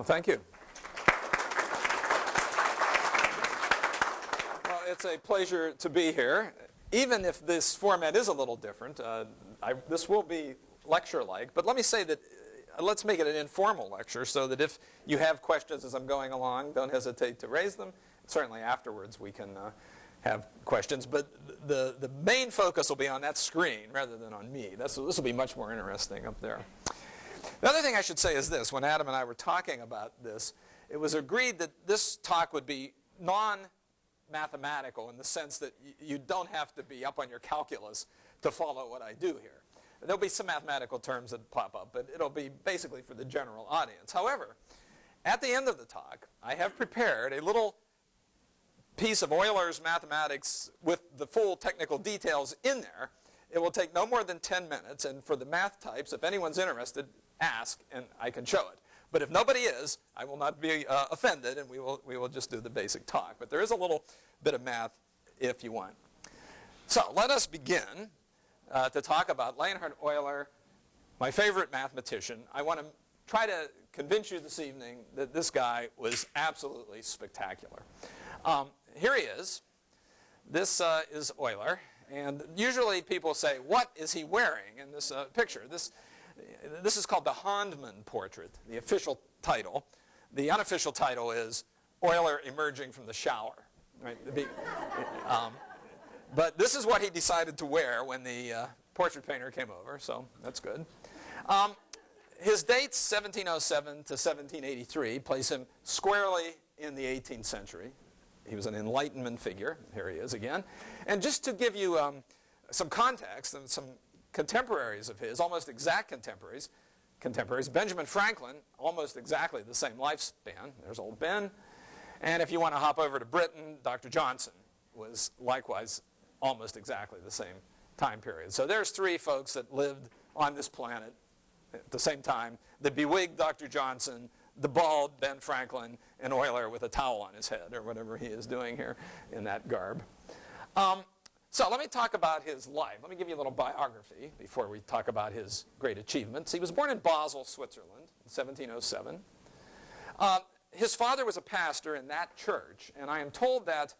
thank you. Well, it's a pleasure to be here. Even if this format is a little different, this will be lecture-like. But let me say that let's make it an informal lecture so that if you have questions as I'm going along, don't hesitate to raise them. Certainly afterwards we can have questions. But the main focus will be on that screen rather than on me. This will be much more interesting up there. The other thing I should say is this. When Adam and I were talking about this, it was agreed that this talk would be non-mathematical in the sense that you don't have to be up on your calculus to follow what I do here. There'll be some mathematical terms that pop up, but it'll be basically for the general audience. However, at the end of the talk, I have prepared a little piece of Euler's mathematics with the full technical details in there. It will take no more than 10 minutes, and for the math types, if anyone's interested, ask, and I can show it. But if nobody is, I will not be offended, and we will just do the basic talk. But there is a little bit of math if you want. So let us begin to talk about Leonhard Euler, my favorite mathematician. I want to try to convince you this evening that this guy was absolutely spectacular. Here he is. This is Euler. And usually people say, what is he wearing in this picture? This is called the Hondman portrait, the official title. The unofficial title is Euler emerging from the shower. Right? But this is what he decided to wear when the portrait painter came over, so that's good. His dates, 1707 to 1783, place him squarely in the 18th century. He was an Enlightenment figure. Here he is again. And just to give you some context and some contemporaries of his, almost exact contemporaries, Benjamin Franklin, almost exactly the same lifespan. There's old Ben. And if you want to hop over to Britain, Dr. Johnson was likewise almost exactly the same time period. So there's three folks that lived on this planet at the same time. The bewigged Dr. Johnson, the bald Ben Franklin, and Euler with a towel on his head, or whatever he is doing here in that garb. So let me talk about his life. Let me give you a little biography before we talk about his great achievements. He was born in Basel, Switzerland, in 1707. His father was a pastor in that church, and I am told that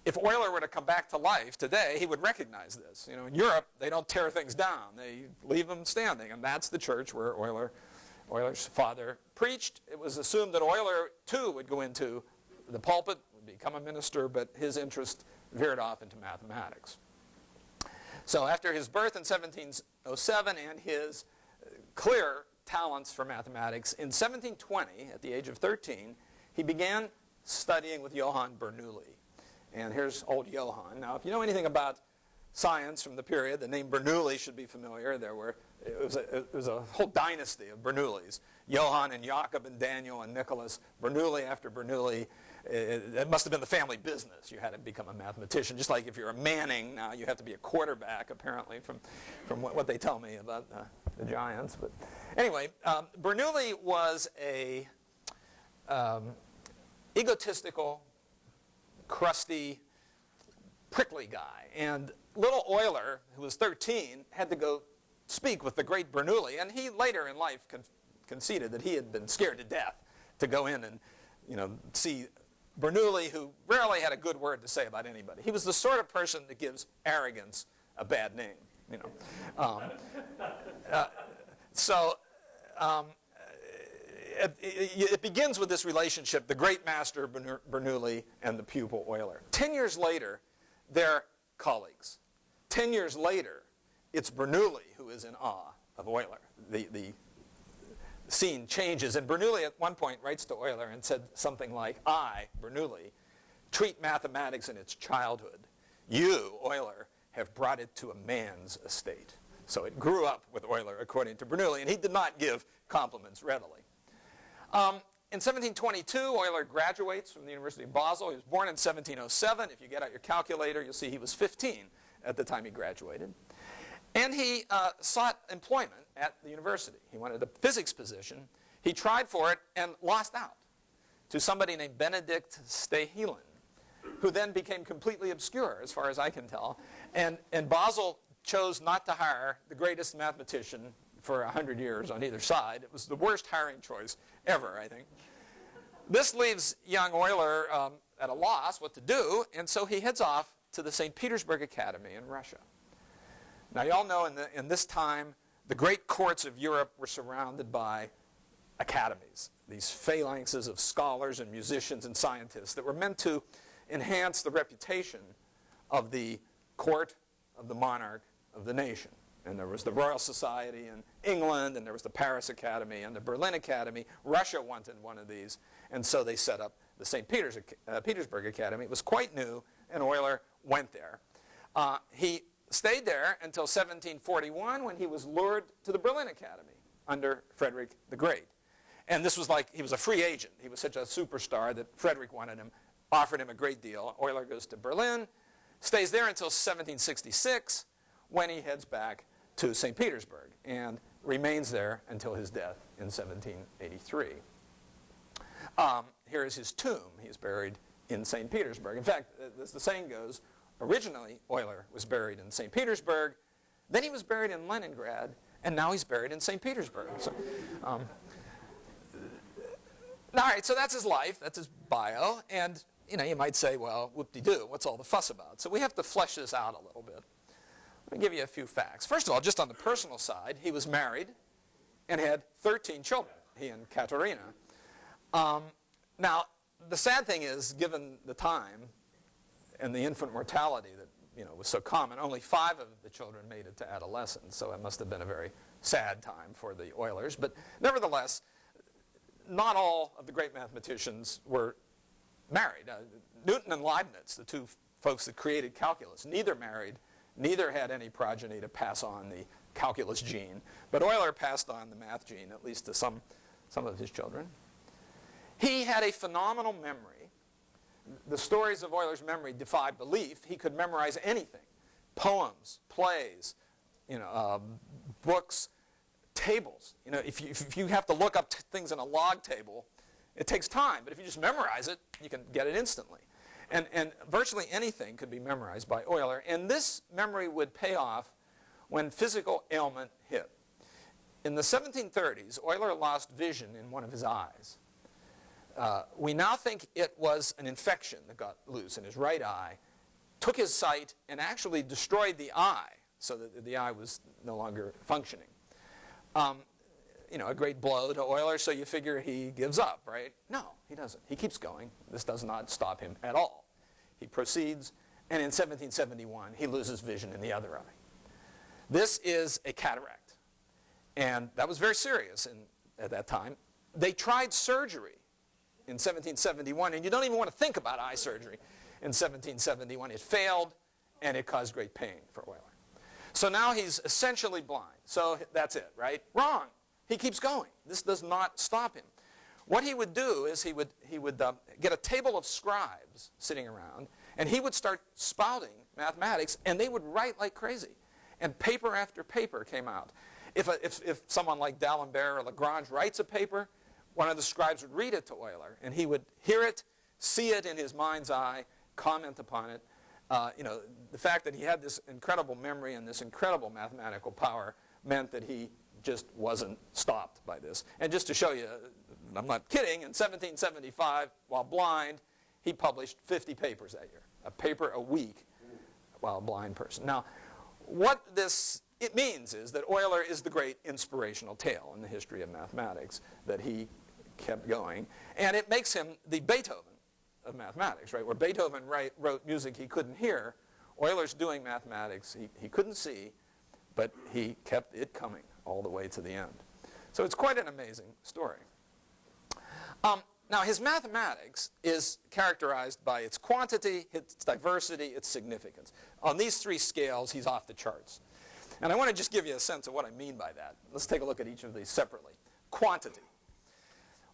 if Euler were to come back to life today, he would recognize this. You know, in Europe, they don't tear things down. They leave them standing, and that's the church where Euler's father preached. It was assumed that Euler, too, would go into the pulpit, would become a minister, but his interest veered off into mathematics. So after his birth in 1707 and his clear talents for mathematics, in 1720, at the age of 13, he began studying with Johann Bernoulli. And here's old Johann. Now, if you know anything about science from the period, the name Bernoulli should be familiar. It was a whole dynasty of Bernoullis. Johann and Jakob and Daniel and Nicholas. Bernoulli after Bernoulli. It must have been the family business. You had to become a mathematician. Just like if you're a Manning now, you have to be a quarterback, apparently, from what they tell me about the Giants. But anyway, Bernoulli was a egotistical, crusty, prickly guy. And little Euler, who was 13, had to go speak with the great Bernoulli. And he later in life conceded that he had been scared to death to go in and see Bernoulli, who rarely had a good word to say about anybody. He was the sort of person that gives arrogance a bad name. It begins with this relationship, the great master Bernoulli and the pupil Euler. 10 years later, they're colleagues. 10 years later, it's Bernoulli who is in awe of Euler. The scene changes, and Bernoulli at one point writes to Euler and said something like, I, Bernoulli, treat mathematics in its childhood. You, Euler, have brought it to a man's estate. So it grew up with Euler, according to Bernoulli, and he did not give compliments readily. In 1722, Euler graduates from the University of Basel. He was born in 1707. If you get out your calculator, you'll see he was 15 at the time he graduated. And he sought employment at the university. He wanted a physics position. He tried for it and lost out to somebody named Benedict Stahelen, who then became completely obscure, as far as I can tell. And Basel chose not to hire the greatest mathematician for 100 years on either side. It was the worst hiring choice ever, I think. This leaves young Euler at a loss what to do, and so he heads off to the St. Petersburg Academy in Russia. Now, you all know in this time, the great courts of Europe were surrounded by academies, these phalanxes of scholars and musicians and scientists that were meant to enhance the reputation of the court, of the monarch, of the nation. And there was the Royal Society in England, and there was the Paris Academy and the Berlin Academy. Russia wanted one of these, and so they set up the St. Petersburg Academy. It was quite new, and Euler went there. He stayed there until 1741, when he was lured to the Berlin Academy under Frederick the Great. And this was like, he was a free agent. He was such a superstar that Frederick wanted him, offered him a great deal. Euler goes to Berlin, stays there until 1766, when he heads back to St. Petersburg, and remains there until his death in 1783. Here is his tomb. He's buried in St. Petersburg. In fact, as the saying goes, originally Euler was buried in St. Petersburg, then he was buried in Leningrad, and now he's buried in St. Petersburg. So, all right, so that's his life, that's his bio, and you might say, well, whoop-de-doo, what's all the fuss about? So we have to flesh this out a little bit. Let me give you a few facts. First of all, just on the personal side, he was married and had 13 children, he and Katerina. Now, the sad thing is, given the time and the infant mortality that was so common, only 5 of the children made it to adolescence, so it must have been a very sad time for the Eulers. But nevertheless, not all of the great mathematicians were married. Newton and Leibniz, the two folks that created calculus, neither married, neither had any progeny to pass on the calculus gene. But Euler passed on the math gene, at least to some of his children. He had a phenomenal memory. The stories of Euler's memory defy belief. He could memorize anything. Poems, plays, books, tables. If you have to look up things in a log table, it takes time. But if you just memorize it, you can get it instantly. And virtually anything could be memorized by Euler. And this memory would pay off when physical ailment hit. In the 1730s, Euler lost vision in one of his eyes. We now think it was an infection that got loose in his right eye, took his sight, and actually destroyed the eye, so that the eye was no longer functioning. A great blow to Euler, so you figure he gives up, right? No, he doesn't. He keeps going. This does not stop him at all. He proceeds, and in 1771, he loses vision in the other eye. This is a cataract, and that was very serious at that time. They tried surgery in 1771, and you don't even want to think about eye surgery in 1771. It failed, and it caused great pain for Euler. So now he's essentially blind. So that's it, right? Wrong. He keeps going. This does not stop him. What he would do is he would get a table of scribes sitting around, and he would start spouting mathematics, and they would write like crazy. And paper after paper came out. If someone like D'Alembert or Lagrange writes a paper, one of the scribes would read it to Euler, and he would hear it, see it in his mind's eye, comment upon it. The fact that he had this incredible memory and this incredible mathematical power meant that he just wasn't stopped by this. And just to show you, I'm not kidding, in 1775, while blind, he published 50 papers that year, a paper a week while a blind person. Now, what it means is that Euler is the great inspirational tale in the history of mathematics, that he kept going. And it makes him the Beethoven of mathematics, right? Where Beethoven wrote music he couldn't hear, Euler's doing mathematics he couldn't see, but he kept it coming all the way to the end. So it's quite an amazing story. Now, his mathematics is characterized by its quantity, its diversity, its significance. On these 3 scales, he's off the charts. And I want to just give you a sense of what I mean by that. Let's take a look at each of these separately. Quantity.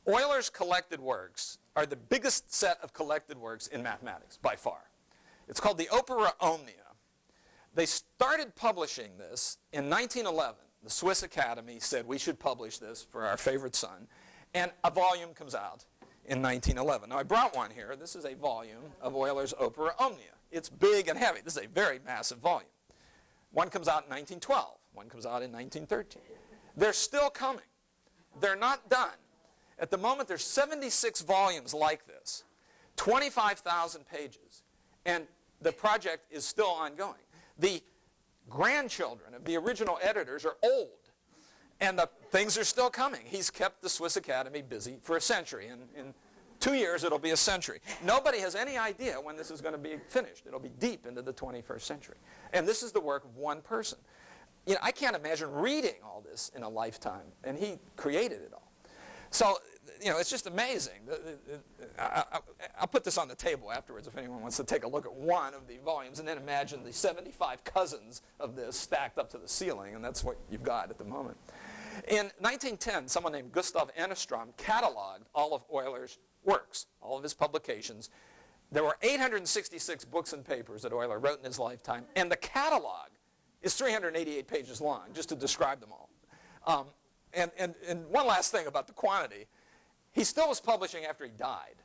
Euler's collected works are the biggest set of collected works in mathematics, by far. It's called the Opera Omnia. They started publishing this in 1911. The Swiss Academy said we should publish this for our favorite son. And a volume comes out in 1911. Now, I brought one here. This is a volume of Euler's Opera Omnia. It's big and heavy. This is a very massive volume. One comes out in 1912. One comes out in 1913. They're still coming. They're not done. At the moment, there's 76 volumes like this, 25,000 pages, and the project is still ongoing. The grandchildren of the original editors are old, and the things are still coming. He's kept the Swiss Academy busy for a century. In 2 years, it'll be a century. Nobody has any idea when this is going to be finished. It'll be deep into the 21st century. And this is the work of one person. You know, I can't imagine reading all this in a lifetime, and he created it all. So, you know, it's just amazing. I'll put this on the table afterwards if anyone wants to take a look at one of the volumes, and then imagine the 75 cousins of this stacked up to the ceiling, and that's what you've got at the moment. In 1910, someone named Gustav Ennerstrom cataloged all of Euler's works, all of his publications. There were 866 books and papers that Euler wrote in his lifetime, and the catalog is 388 pages long, just to describe them all. And one last thing about the quantity. He still was publishing after he died.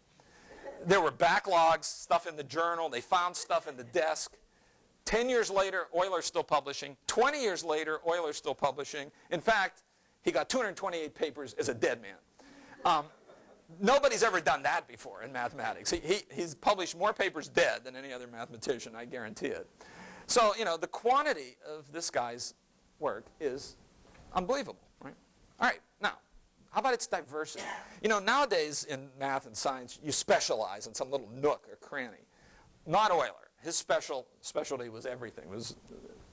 There were backlogs, stuff in the journal. They found stuff in the desk. 10 years later, Euler's still publishing. 20 years later, Euler's still publishing. In fact, he got 228 papers as a dead man. Nobody's ever done that before in mathematics. He's published more papers dead than any other mathematician, I guarantee it. So, you know, the quantity of this guy's work is unbelievable, right? All right, now, how about its diversity? You know, nowadays in math and science, you specialize in some little nook or cranny. Not Euler. His specialty was everything. It was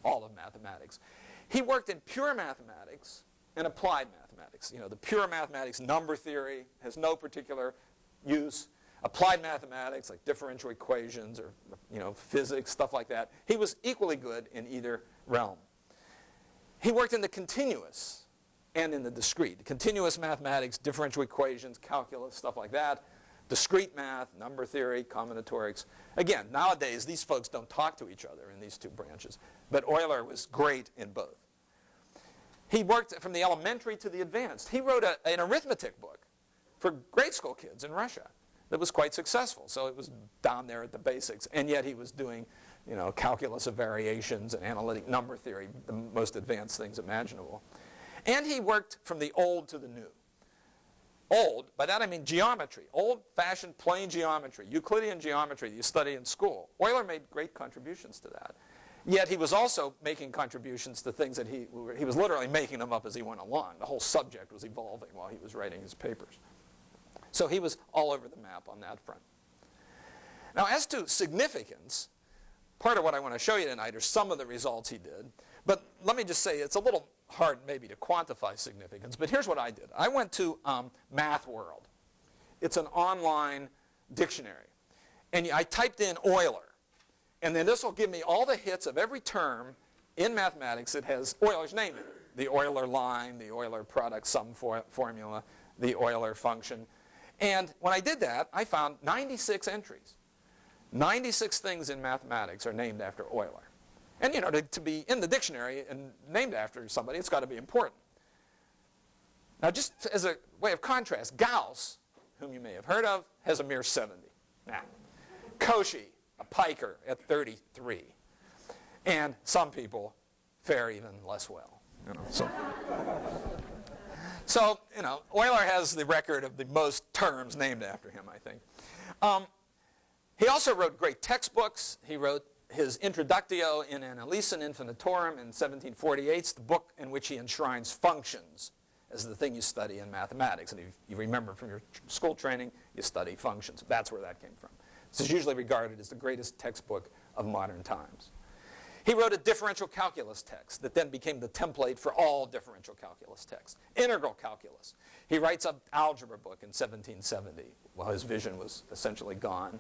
all of mathematics. He worked in pure mathematics and applied mathematics. You know, the pure mathematics, number theory, has no particular use. Applied mathematics, like differential equations or, you know, physics, stuff like that. He was equally good in either realm. He worked in the continuous and in the discrete. Continuous mathematics, differential equations, calculus, stuff like that. Discrete math, number theory, combinatorics. Again, nowadays, these folks don't talk to each other in these two branches. But Euler was great in both. He worked from the elementary to the advanced. He wrote an arithmetic book for grade school kids in Russia that was quite successful. So it was down there at the basics. And yet he was doing, you know, calculus of variations and analytic number theory, the most advanced things imaginable. And he worked from the old to the new. Old, by that I mean geometry, old-fashioned plain geometry, Euclidean geometry that you study in school. Euler made great contributions to that. Yet he was also making contributions to things that he was literally making them up as he went along. The whole subject was evolving while he was writing his papers. So he was all over the map on that front. Now, as to significance, part of what I want to show you tonight are some of the results he did. But let me just say, it's a little hard maybe to quantify significance, but here's what I did. I went to Math World. It's an online dictionary. And I typed in Euler. And then this will give me all the hits of every term in mathematics that has Euler's name in it. The Euler line, the Euler product sum formula, the Euler function. And when I did that, I found 96 entries. 96 things in mathematics are named after Euler. And, you know, to be in the dictionary and named after somebody, it's got to be important. Now, just as a way of contrast, Gauss, whom you may have heard of, has a mere 70. Now, Cauchy, a piker at 33. And some people fare even less well. You know, so, you know, Euler has the record of the most terms named after him, I think. He also wrote great textbooks. He wrote his Introductio in Analysin Infinitorum in 1748. It's the book in which he enshrines functions as the thing you study in mathematics. And if you remember from your school training, you study functions. That's where that came from. This is usually regarded as the greatest textbook of modern times. He wrote a differential calculus text that then became the template for all differential calculus texts. Integral calculus. He writes an algebra book in 1770 while his vision was essentially gone.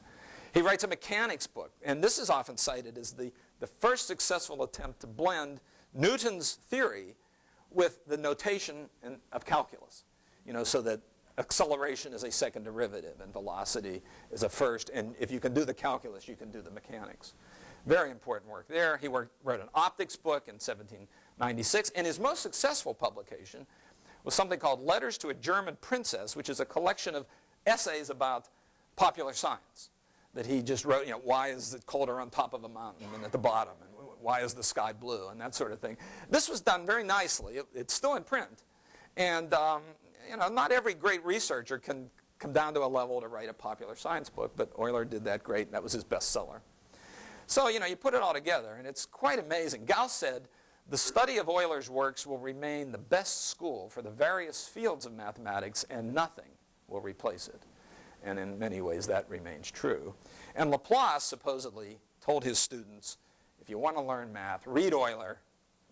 He writes a mechanics book, and this is often cited as the first successful attempt to blend Newton's theory with the notation of calculus, you know, so that acceleration is a second derivative and velocity is a first, and if you can do the calculus, you can do the mechanics. Very important work there. He wrote an optics book in 1796, and his most successful publication was something called Letters to a German Princess, which is a collection of essays about popular science that he just wrote, you know, why is it colder on top of a mountain than at the bottom, and why is the sky blue, and that sort of thing. This was done very nicely. It's still in print, And not every great researcher can come down to a level to write a popular science book, but Euler did that great, and that was his bestseller. So, you put it all together, and it's quite amazing. Gauss said, the study of Euler's works will remain the best school for the various fields of mathematics, and nothing will replace it. And in many ways, that remains true. And Laplace supposedly told his students, if you want to learn math, read Euler.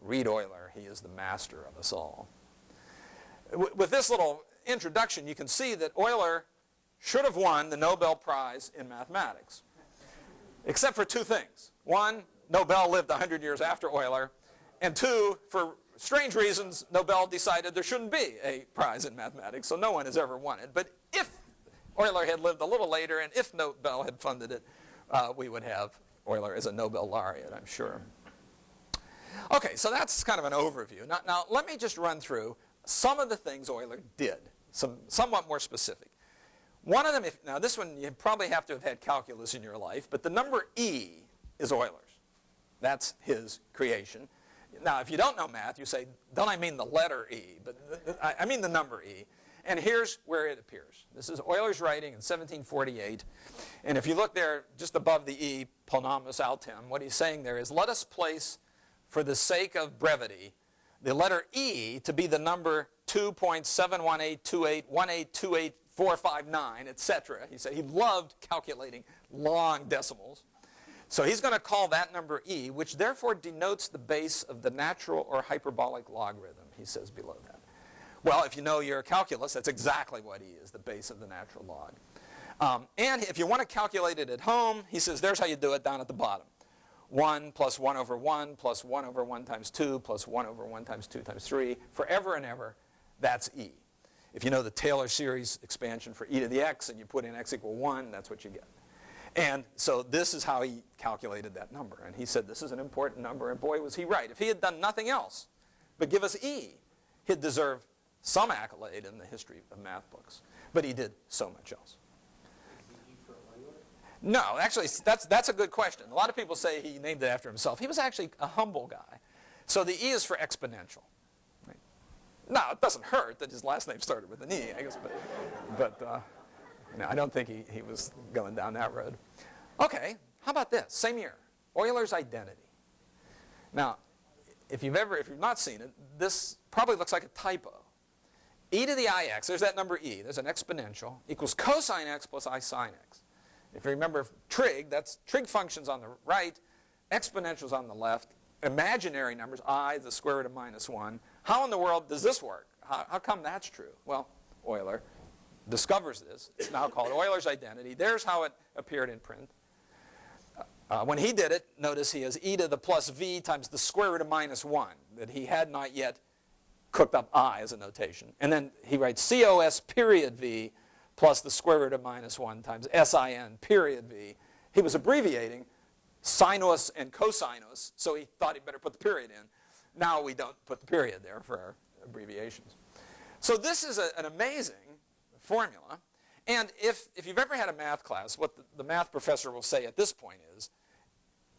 Read Euler. He is the master of us all. With this little introduction, you can see that Euler should have won the Nobel Prize in mathematics, except for two things. One, Nobel lived 100 years after Euler, and two, for strange reasons, Nobel decided there shouldn't be a prize in mathematics, so no one has ever won it. But if Euler had lived a little later, and if Nobel had funded it, we would have Euler as a Nobel laureate, I'm sure. Okay, so that's kind of an overview. Now let me just run through some of the things Euler did, somewhat more specific. One of them, now this one you probably have to have had calculus in your life, but the number E is Euler's. That's his creation. Now, if you don't know math, you say, don't I mean the letter E, but I mean the number E. And here's where it appears. This is Euler's writing in 1748. And if you look there just above the E, Ponamus Altem, what he's saying there is, let us place, for the sake of brevity, the letter E to be the number 2.7182818284459, etc. He said he loved calculating long decimals. So he's going to call that number E, which therefore denotes the base of the natural or hyperbolic logarithm, he says below that. Well, if you know your calculus, that's exactly what E is, the base of the natural log. And if you want to calculate it at home, he says, there's how you do it down at the bottom. 1 plus 1 over 1 plus 1 over 1 times 2 plus 1 over 1 times 2 times 3. Forever and ever, that's E. If you know the Taylor series expansion for e to the x and you put in x equal 1, that's what you get. And so this is how he calculated that number. And he said this is an important number, and boy was he right. If he had done nothing else but give us E, he'd deserve some accolade in the history of math books. But he did so much else. No, actually, that's a good question. A lot of people say he named it after himself. He was actually a humble guy. So the E is for exponential. Right? Now, it doesn't hurt that his last name started with an E, I guess, but I don't think he was going down that road. Okay, how about this? Same year, Euler's identity. Now, if you've not seen it, this probably looks like a typo. E to the ix, there's that number E, there's an exponential, equals cosine x plus I sine x. If you remember trig, that's trig functions on the right, exponentials on the left, imaginary numbers, I, the square root of minus 1. How in the world does this work? How come that's true? Well, Euler discovers this. It's now called Euler's identity. There's how it appeared in print. When he did it, notice he has e to the plus v times the square root of minus 1, that he had not yet cooked up I as a notation. And then he writes cos period v plus the square root of minus 1 times sin period v. He was abbreviating sinus and cosinus, so he thought he'd better put the period in. Now we don't put the period there for our abbreviations. So this is an amazing formula. And if you've ever had a math class, what the math professor will say at this point is,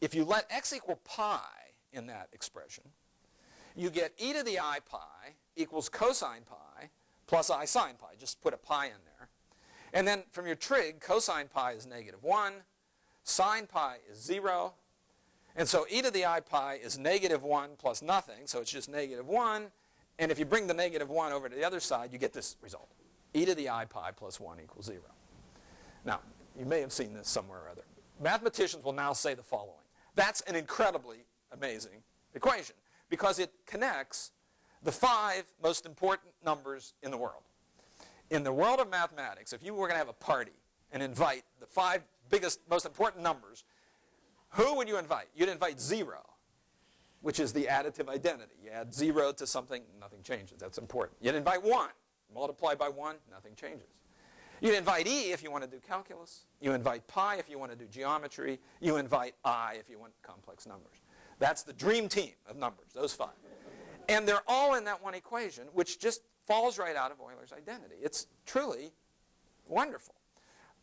if you let x equal pi in that expression, you get e to the I pi equals cosine pi plus I sine pi. Just put a pi in there. And then from your trig, cosine pi is negative 1, sine pi is 0. And so e to the I pi is negative 1 plus nothing, so it's just negative 1. And if you bring the negative 1 over to the other side, you get this result. E to the I pi plus 1 equals 0. Now, you may have seen this somewhere or other. Mathematicians will now say the following. That's an incredibly amazing equation because it connects the 5 most important numbers in the world. In the world of mathematics, if you were going to have a party and invite the 5 biggest, most important numbers, who would you invite? You'd invite 0, which is the additive identity. You add 0 to something, nothing changes. That's important. You'd invite 1. Multiply by 1, nothing changes. You invite E if you want to do calculus. You invite pi if you want to do geometry. You invite I if you want complex numbers. That's the dream team of numbers, those 5. And they're all in that one equation, which just falls right out of Euler's identity. It's truly wonderful.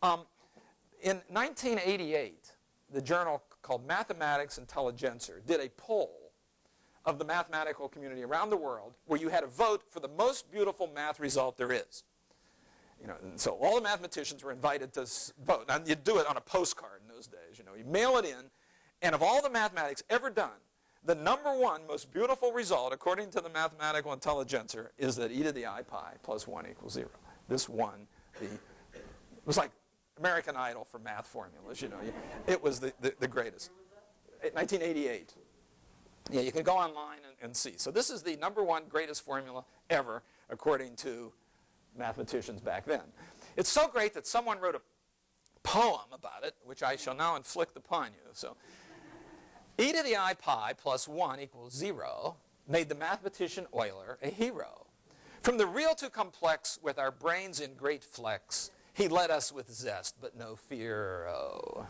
In 1988, the journal called Mathematics Intelligencer did a poll of the mathematical community around the world where you had a vote for the most beautiful math result there is. You know, and so all the mathematicians were invited to vote. Now, you'd do it on a postcard in those days. You know, you mail it in, and of all the mathematics ever done, the #1 most beautiful result, according to the mathematical intelligencer, is that e to the I pi plus 1 equals 0. This won it was like American Idol for math formulas, you know. It was the greatest. 1988. Yeah, you can go online and see. So this is the #1 greatest formula ever, according to mathematicians back then. It's so great that someone wrote a poem about it, which I shall now inflict upon you. So e to the I pi plus 1 equals 0 made the mathematician Euler a hero. From the real to complex, with our brains in great flex, he led us with zest, but no fear. Oh.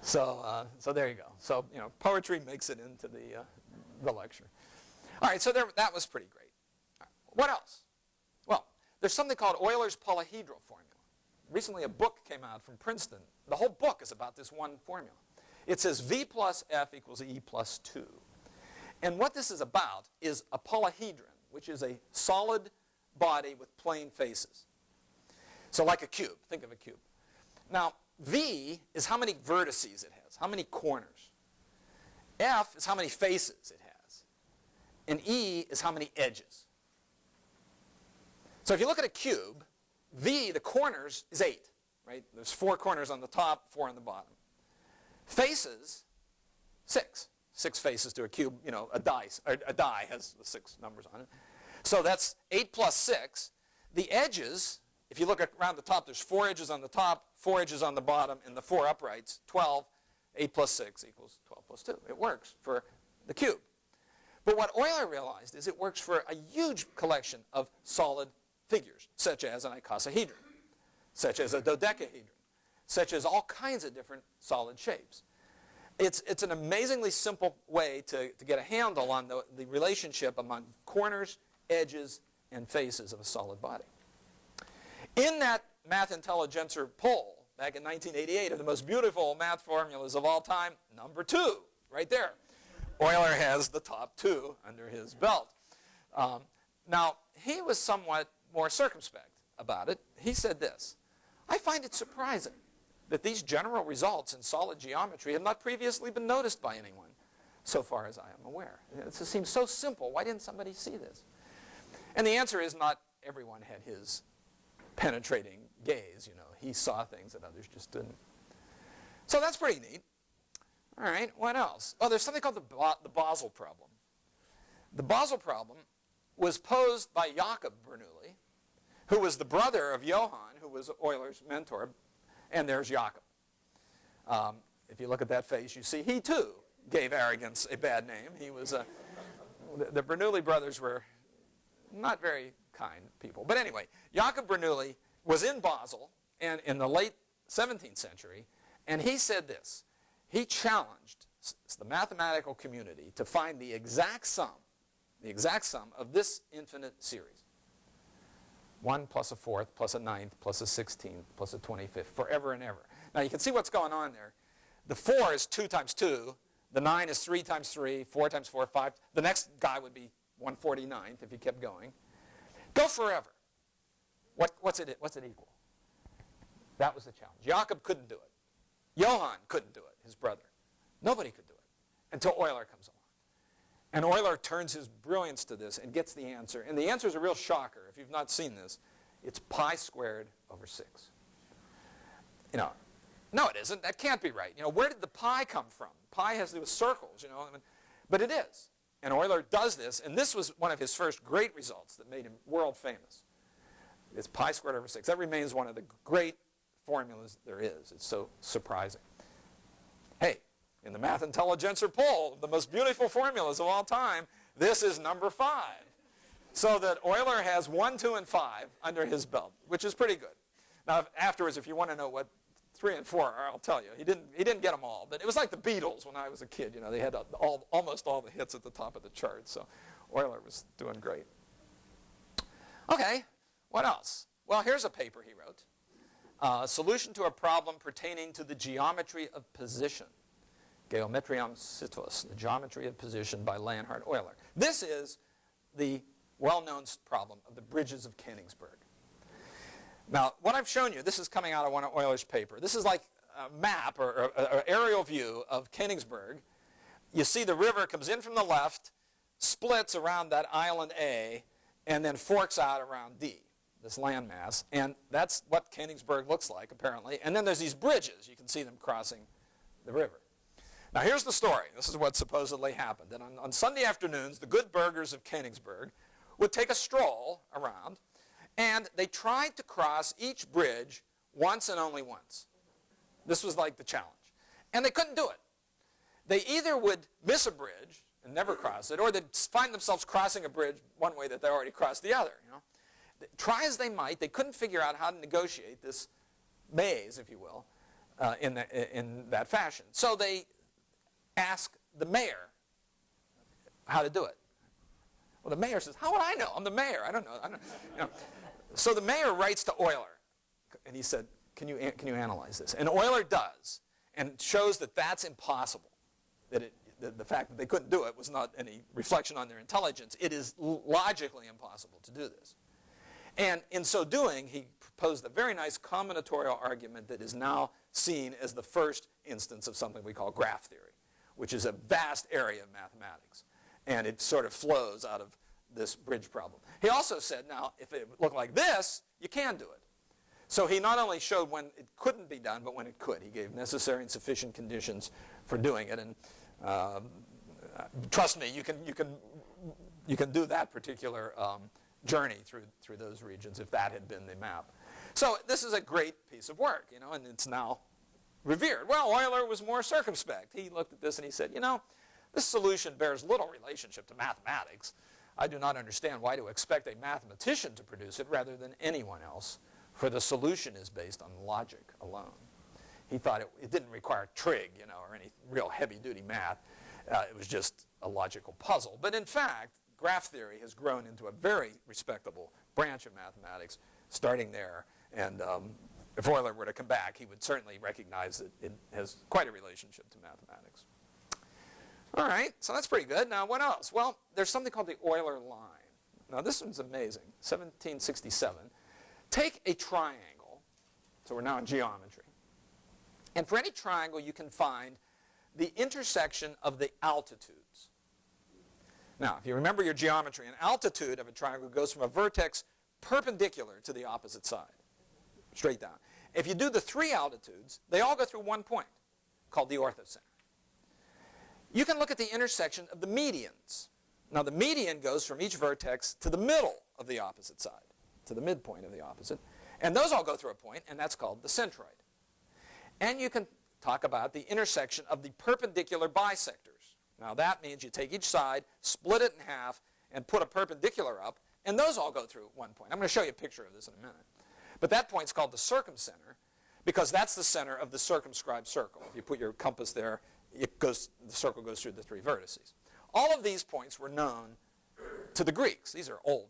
So there you go. So, you know, poetry makes it into the lecture. All right, so that was pretty great. All right, what else? Well, there's something called Euler's polyhedral formula. Recently a book came out from Princeton. The whole book is about this one formula. It says V plus F equals E plus 2. And what this is about is a polyhedron, which is a solid body with plane faces. So like a cube. Think of a cube. Now, V is how many vertices it has, how many corners. F is how many faces it has. And E is how many edges. So if you look at a cube, V, the corners, is 8. Right? There's 4 corners on the top, 4 on the bottom. Faces, 6. 6 faces to a cube. You know, a die has the 6 numbers on it. So that's 8 plus 6. The edges, if you look around the top, there's 4 edges on the top, 4 edges on the bottom, and the 4 uprights, 12. 8 plus 6 equals 12 plus 2. It works for the cube. But what Euler realized is it works for a huge collection of solid figures, such as an icosahedron, such as a dodecahedron, such as all kinds of different solid shapes. It's an amazingly simple way to get a handle on the relationship among corners, edges, and faces of a solid body. In that Math Intelligencer poll back in 1988 of the most beautiful math formulas of all time, #2, right there. Euler has the top 2 under his belt. Now, he was somewhat more circumspect about it. He said this: I find it surprising that these general results in solid geometry have not previously been noticed by anyone, so far as I am aware. It seems so simple. Why didn't somebody see this? And the answer is not everyone had his penetrating gaze. You know, he saw things that others just didn't. So that's pretty neat. All right, what else? Oh, there's something called the Basel problem. The Basel problem was posed by Jakob Bernoulli, who was the brother of Johann, who was Euler's mentor. And there's Jakob. If you look at that face, you see he too gave arrogance a bad name. He was the Bernoulli brothers were not very kind people. But anyway, Jakob Bernoulli was in Basel and in the late 17th century, and he said this. He challenged the mathematical community to find the exact sum of this infinite series. 1 plus a 4th plus a 9th plus a 16th plus a 25th, forever and ever. Now you can see what's going on there. The 4 is 2 times 2. The 9 is 3 times 3, 4 times 4, 5. The next guy would be 149th if you kept going. Go forever. What's it equal? That was the challenge. Jakob couldn't do it. Johann couldn't do it, his brother. Nobody could do it until Euler comes along. And Euler turns his brilliance to this and gets the answer. And the answer is a real shocker. If you've not seen this, it's pi squared over 6. You know, no, it isn't. That can't be right. You know, where did the pi come from? Pi has to do with circles, you know. But it is. And Euler does this. And this was one of his first great results that made him world famous. It's pi squared over 6. That remains one of the great formulas there is. It's so surprising. Hey. In the Math Intelligencer poll, the most beautiful formulas of all time, this is #5. So that Euler has 1, 2, and 5 under his belt, which is pretty good. Now, afterwards, if you want to know what 3 and 4 are, I'll tell you. He didn't get them all, but it was like the Beatles when I was a kid. You know, they had almost all the hits at the top of the chart. So Euler was doing great. Okay, what else? Well, here's a paper he wrote. Solution to a problem pertaining to the geometry of position. Geometriam Situs, the geometry of position by Leonhard Euler. This is the well-known problem of the bridges of Königsberg. Now, what I've shown you, this is coming out of one of Euler's paper. This is like a map or an aerial view of Königsberg. You see the river comes in from the left, splits around that island A, and then forks out around D, this landmass. And that's what Königsberg looks like, apparently. And then there's these bridges. You can see them crossing the river. Now, here's the story. This is what supposedly happened. And on Sunday afternoons, the good burghers of Königsberg would take a stroll around, and they tried to cross each bridge once and only once. This was like the challenge. And they couldn't do it. They either would miss a bridge and never cross it, or they'd find themselves crossing a bridge one way that they already crossed the other. You know? Try as they might, they couldn't figure out how to negotiate this maze, if you will, in that fashion. So they asked the mayor how to do it. Well, the mayor says, how would I know? I'm the mayor. I don't know. You know. So the mayor writes to Euler, and he said, can you analyze this? And Euler does, and shows that that's impossible. That the fact that they couldn't do it was not any reflection on their intelligence. It is logically impossible to do this. And in so doing, he proposed a very nice combinatorial argument that is now seen as the first instance of something we call graph theory, which is a vast area of mathematics. And it sort of flows out of this bridge problem. He also said, now, if it looked like this, you can do it. So he not only showed when it couldn't be done, but when it could. He gave necessary and sufficient conditions for doing it. And trust me, you can do that particular journey through those regions if that had been the map. So this is a great piece of work, you know, and it's now revered. Well, Euler was more circumspect. He looked at this and he said, you know, this solution bears little relationship to mathematics. I do not understand why to expect a mathematician to produce it rather than anyone else, for the solution is based on logic alone. He thought it didn't require trig, you know, or any real heavy-duty math. It was just a logical puzzle. But in fact, graph theory has grown into a very respectable branch of mathematics, starting there. And if Euler were to come back, he would certainly recognize that it has quite a relationship to mathematics. All right, so that's pretty good. Now, what else? Well, there's something called the Euler line. Now, this one's amazing. 1767. Take a triangle. So we're now in geometry. And for any triangle, you can find the intersection of the altitudes. Now, if you remember your geometry, an altitude of a triangle goes from a vertex perpendicular to the opposite side, straight down. If you do the three altitudes, they all go through one point, called the orthocenter. You can look at the intersection of the medians. Now, the median goes from each vertex to the middle of the opposite side, to the midpoint of the opposite. And those all go through a point, and that's called the centroid. And you can talk about the intersection of the perpendicular bisectors. Now, that means you take each side, split it in half, and put a perpendicular up, and those all go through one point. I'm going to show you a picture of this in a minute. But that point's called the circumcenter, because that's the center of the circumscribed circle. If you put your compass there, the circle goes through the three vertices. All of these points were known to the Greeks. These are old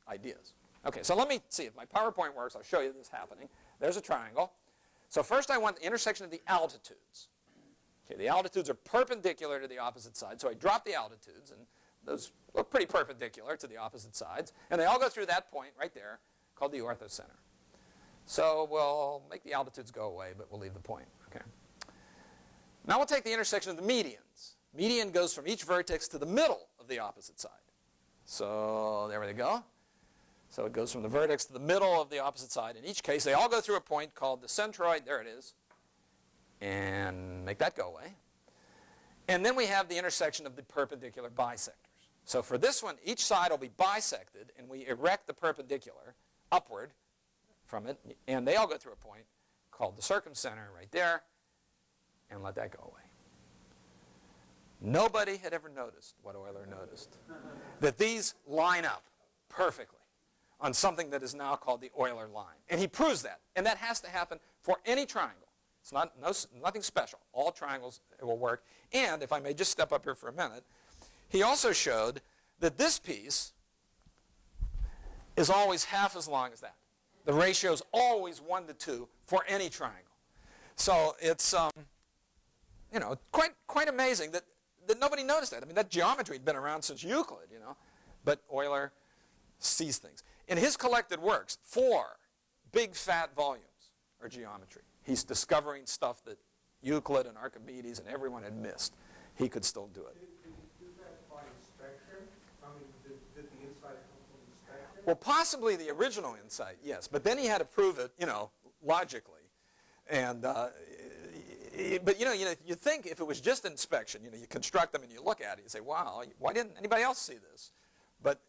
ideas. Okay, so let me see if my PowerPoint works. I'll show you this happening. There's a triangle. So first I want the intersection of the altitudes. Okay, the altitudes are perpendicular to the opposite side, so I drop the altitudes, and those look pretty perpendicular to the opposite sides, and they all go through that point right there called the orthocenter. So we'll make the altitudes go away, but we'll leave the point. Okay. Now we'll take the intersection of the medians. Median goes from each vertex to the middle of the opposite side. So there we go. So it goes from the vertex to the middle of the opposite side. In each case, they all go through a point called the centroid. There it is. And make that go away. And then we have the intersection of the perpendicular bisectors. So for this one, each side will be bisected, and we erect the perpendicular upward from it. And they all go through a point called the circumcenter right there. And let that go away. Nobody had ever noticed what Euler noticed, that these line up perfectly on something that is now called the Euler line. And he proves that. And that has to happen for any triangle. It's nothing special. All triangles will work. And if I may just step up here for a minute, he also showed that this piece is always half as long as that. The ratio is always 1 to 2 for any triangle. So it's you know, quite amazing that nobody noticed that. I mean, that geometry had been around since Euclid, you know, but Euler sees things. In his collected works, 4 big fat volumes are geometry. He's discovering stuff that Euclid and Archimedes and everyone had missed. He could still do it. Did he do that by inspection? I mean, did the insight come from inspection? Well, possibly the original insight, yes. But then he had to prove it, you know, logically. And, but, you know, you think if it was just inspection, you know, you construct them and you look at it, you say, wow, why didn't anybody else see this? But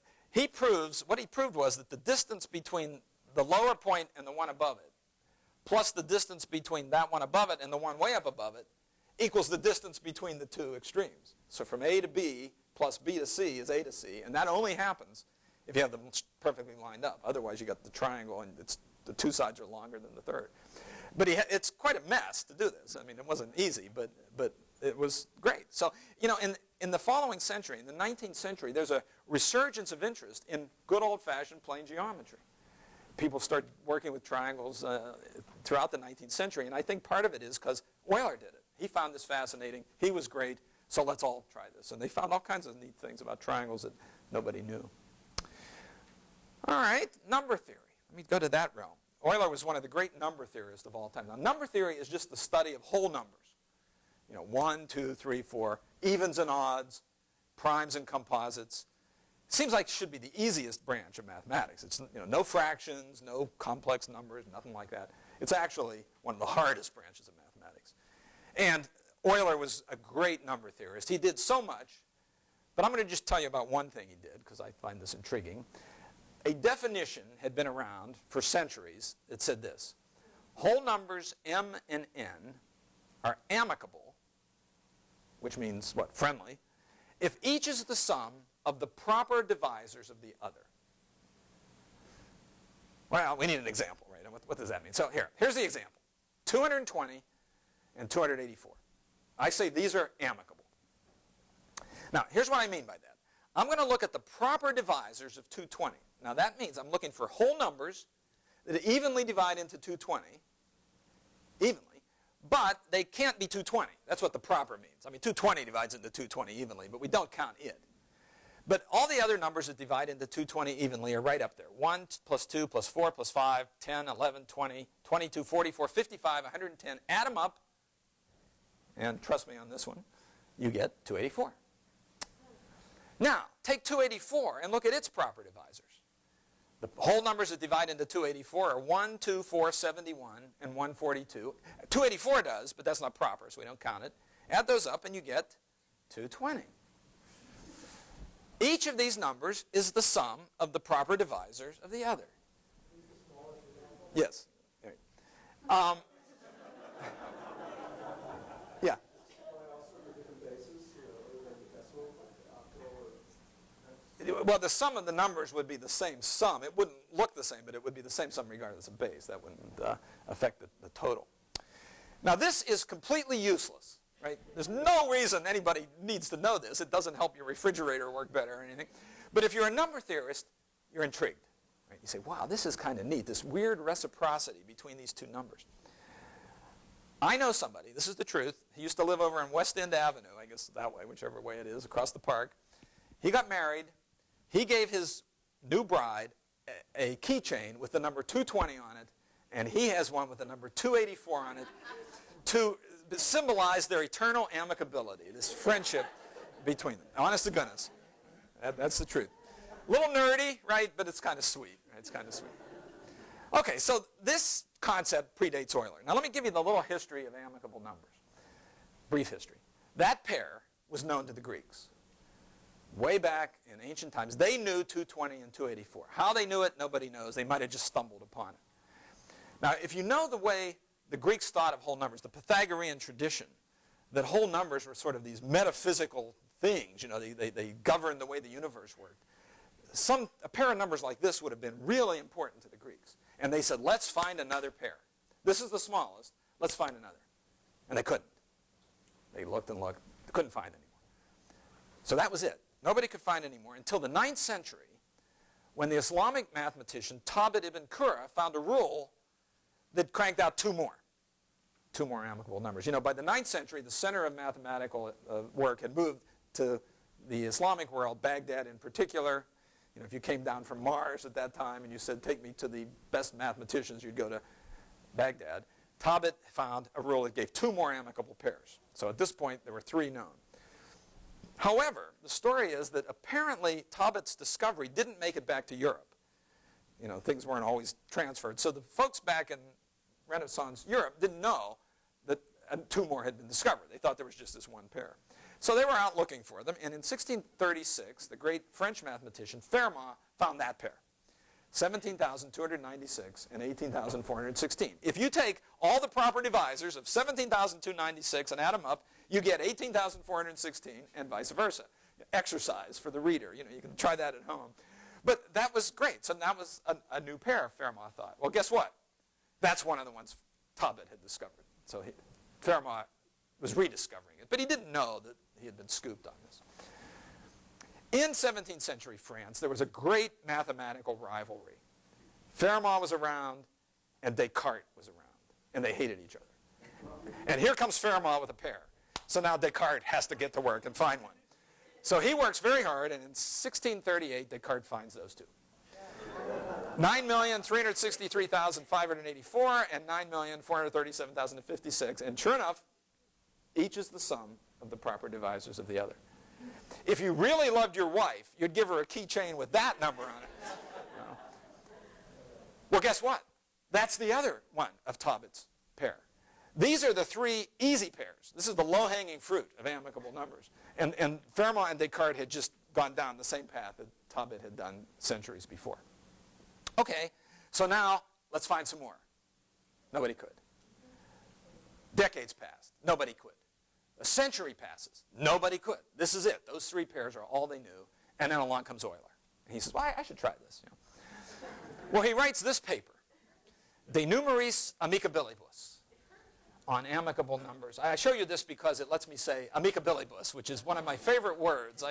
what he proved was that the distance between the lower point and the one above it, plus the distance between that one above it and the one way up above it, equals the distance between the 2 extremes. So from A to B plus B to C is A to C, and that only happens if you have them perfectly lined up. Otherwise, you got the triangle, and the 2 sides are longer than the third. But it's quite a mess to do this. I mean, it wasn't easy, but it was great. So, you know, in the following century, in the 19th century, there's a resurgence of interest in good old-fashioned plane geometry. People start working with triangles throughout the 19th century, and I think part of it is because Euler did it. He found this fascinating. He was great, so let's all try this. And they found all kinds of neat things about triangles that nobody knew. All right, number theory. Let me go to that realm. Euler was one of the great number theorists of all time. Now, number theory is just the study of whole numbers. You know, 1, 2, 3, 4, evens and odds, primes and composites. Seems like it should be the easiest branch of mathematics. It's, you know, no fractions, no complex numbers, nothing like that. It's actually one of the hardest branches of mathematics. And Euler was a great number theorist. He did so much, but I'm going to just tell you about one thing he did, because I find this intriguing. A definition had been around for centuries that said this: whole numbers m and n are amicable, which means what? Friendly, if each is the sum of the proper divisors of the other. Well, we need an example, right? What does that mean? So here's the example. 220 and 284. I say these are amicable. Now, here's what I mean by that. I'm going to look at the proper divisors of 220. Now, that means I'm looking for whole numbers that evenly divide into 220, evenly, but they can't be 220. That's what the proper means. I mean, 220 divides into 220 evenly, but we don't count it. But all the other numbers that divide into 220 evenly are right up there. 1 plus 2 plus 4 plus 5, 10, 11, 20, 22, 44, 55, 110. Add them up, and trust me on this one, you get 284. Now, take 284 and look at its proper divisors. The whole numbers that divide into 284 are 1, 2, 4, 71, and 142. 284 does, but that's not proper, so we don't count it. Add those up, and you get 220. Each of these numbers is the sum of the proper divisors of the other. Yes. Yeah. Well, the sum of the numbers would be the same sum. It wouldn't look the same, but it would be the same sum regardless of base. That wouldn't affect the total. Now, this is completely useless, right? There's no reason anybody needs to know this. It doesn't help your refrigerator work better or anything. But if you're a number theorist, you're intrigued. Right? You say, wow, this is kind of neat, this weird reciprocity between these two numbers. I know somebody, this is the truth. He used to live over on West End Avenue, I guess that way, whichever way it is, across the park. He got married. He gave his new bride a keychain with the number 220 on it, and he has one with the number 284 on it to symbolize their eternal amicability, this friendship between them. Honest to goodness. That's the truth. A little nerdy, right? But it's kind of sweet. Right? It's kind of sweet. Okay, so this concept predates Euler. Now let me give you the little history of amicable numbers. Brief history. That pair was known to the Greeks. Way back in ancient times, they knew 220 and 284. How they knew it, nobody knows. They might have just stumbled upon it. Now, if you know the way the Greeks thought of whole numbers, the Pythagorean tradition, that whole numbers were sort of these metaphysical things, you know, they govern the way the universe worked. A pair of numbers like this would have been really important to the Greeks. And they said, let's find another pair. This is the smallest. Let's find another. And they couldn't. They looked and looked. They couldn't find any more. So that was it. Nobody could find any more until the 9th century, when the Islamic mathematician Tabit ibn Qurra found a rule that cranked out 2 more. two more amicable numbers. You know, by the 9th century, the center of mathematical work had moved to the Islamic world, Baghdad in particular. You know, if you came down from Mars at that time and you said, take me to the best mathematicians, you'd go to Baghdad. Tobit found a rule that gave two more amicable pairs. So at this point, there were three known. However, the story is that apparently Tobit's discovery didn't make it back to Europe. You know, things weren't always transferred. So the folks back in Renaissance Europe didn't know that two more had been discovered. They thought there was just this one pair. So they were out looking for them. And in 1636, the great French mathematician Fermat found that pair. 17,296 and 18,416. If you take all the proper divisors of 17,296 and add them up, you get 18,416 and vice versa. Exercise for the reader. You know, you can try that at home. But that was great. So that was a new pair, Fermat thought. Well, guess what? That's one of the ones Tobit had discovered. So Fermat was rediscovering it. But he didn't know that he had been scooped on this. In 17th century France, there was a great mathematical rivalry. Fermat was around, and Descartes was around. And they hated each other. And here comes Fermat with a pair. So now Descartes has to get to work and find one. So he works very hard, and in 1638, Descartes finds those two. 9,363,584 and 9,437,056. And sure enough, each is the sum of the proper divisors of the other. If you really loved your wife, you'd give her a keychain with that number on it. No. Well, guess what? That's the other one of Tobit's pair. These are the three easy pairs. This is the low-hanging fruit of amicable numbers. And Fermat and Descartes had just gone down the same path that Tobit had done centuries before. Okay, so now let's find some more. Nobody could. Decades passed. Nobody could. A century passes. Nobody could. This is it. Those three pairs are all they knew. And then along comes Euler. And he says, well, I should try this. You know. Well, he writes this paper, De Numeris Amicabilibus, on amicable numbers. I show you this because it lets me say amicabilibus, which is one of my favorite words.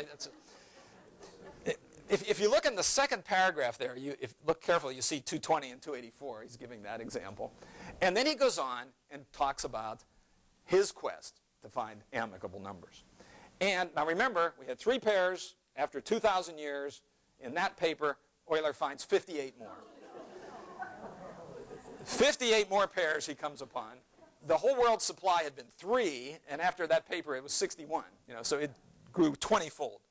If you look in the second paragraph there, if look carefully, you see 220 and 284. He's giving that example. And then he goes on and talks about his quest to find amicable numbers. And now remember, we had three pairs after 2,000 years. In that paper, Euler finds 58 more. 58 more pairs he comes upon. The whole world's supply had been 3, and after that paper it was 61. You know, so it grew 20-fold.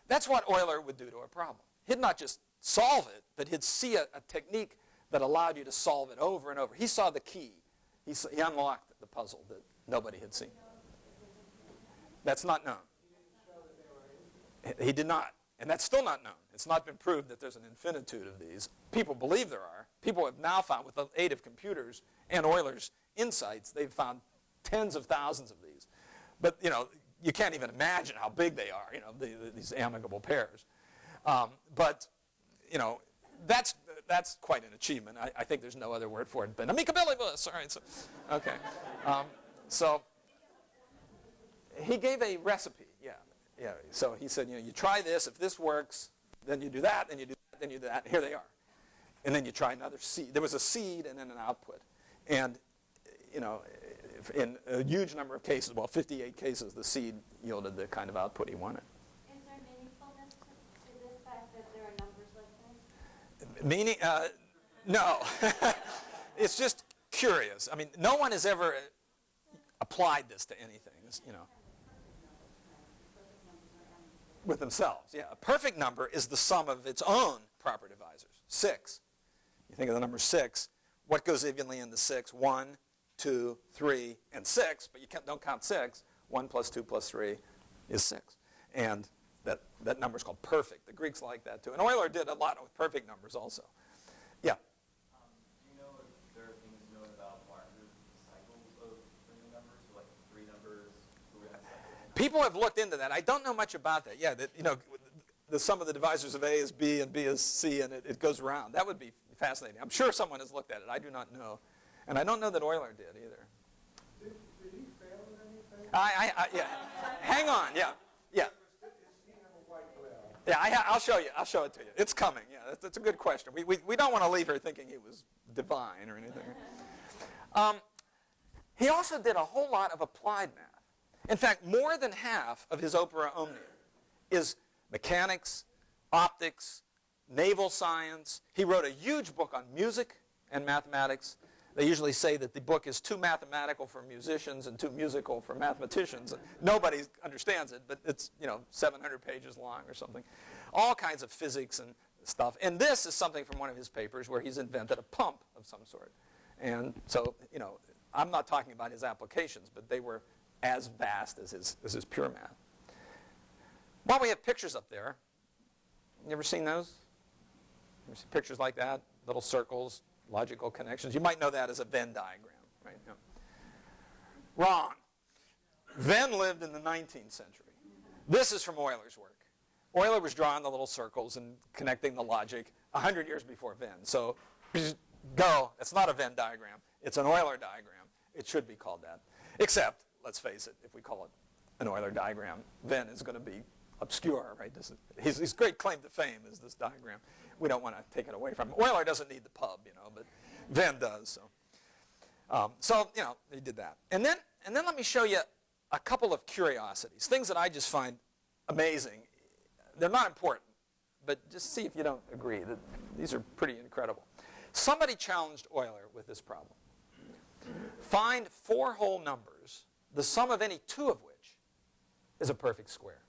That's what Euler would do to a problem. He'd not just solve it, but he'd see a technique that allowed you to solve it over and over. He saw the key. He unlocked the puzzle that nobody had seen. That's not known. He did not. And that's still not known. It's not been proved that there's an infinitude of these. People believe there are. People have now found, with the aid of computers and Euler's insights, they've found tens of thousands of these. But, you know, you can't even imagine how big they are, you know, these amicable pairs. But, you know, that's quite an achievement. I think there's no other word for it but amicabilibus. All right, so, okay. So he gave a recipe, yeah. So he said, you know, you try this. If this works, then you do that, then you do that, then you do that. Here they are. And then you try another seed. There was a seed and then an output. And, you know, in a huge number of cases, well, 58 cases, the seed yielded the kind of output he wanted. Is there meaningfulness to the fact that there are numbers like that? Meaning, no. It's just curious. I mean, no one has ever applied this to anything, you know. With themselves, yeah. A perfect number is the sum of its own proper divisors. 6. You think of the number 6. What goes evenly into 6? 1, 2, 3, and 6. But you don't count 6. 1 plus 2 plus 3 is 6. And that number is called perfect. The Greeks like that too. And Euler did a lot with perfect numbers also. Yeah? Do you know if there are things known about larger cycles of real numbers, so like 3 numbers? People have looked into that. I don't know much about that. Yeah, you know, the sum of the divisors of A is B and B is C, and it goes around. That would be fascinating. I'm sure someone has looked at it. I do not know. And I don't know that Euler did either. Did he fail at anything? Yeah. Hang on. Yeah. Is he have a white whale? Yeah, I'll show you. I'll show it to you. It's coming. Yeah, that's a good question. We don't want to leave her thinking he was divine or anything. He also did a whole lot of applied math. In fact, more than half of his opera omnia is mechanics, optics, naval science. He wrote a huge book on music and mathematics. They usually say that the book is too mathematical for musicians and too musical for mathematicians. Nobody understands it, but it's 700 pages long or something. All kinds of physics and stuff. And this is something from one of his papers where he's invented a pump of some sort. And so, I'm not talking about his applications, but they were as vast as his pure math. While we have pictures up there, you ever seen those? You ever see pictures like that? Little circles, logical connections. You might know that as a Venn diagram, right? Yeah. Wrong. Venn lived in the 19th century. This is from Euler's work. Euler was drawing the little circles and connecting the logic 100 years before Venn. So go. It's not a Venn diagram. It's an Euler diagram. It should be called that. Except, let's face it, if we call it an Euler diagram, Venn is going to be obscure, right? His great claim to fame is this diagram. We don't want to take it away from him. Euler doesn't need the pub, but Venn does. So, he did that. And then let me show you a couple of curiosities, things that I just find amazing. They're not important, but just see if you don't agree. That these are pretty incredible. Somebody challenged Euler with this problem. Find 4 whole numbers, the sum of any 2 of which is a perfect square.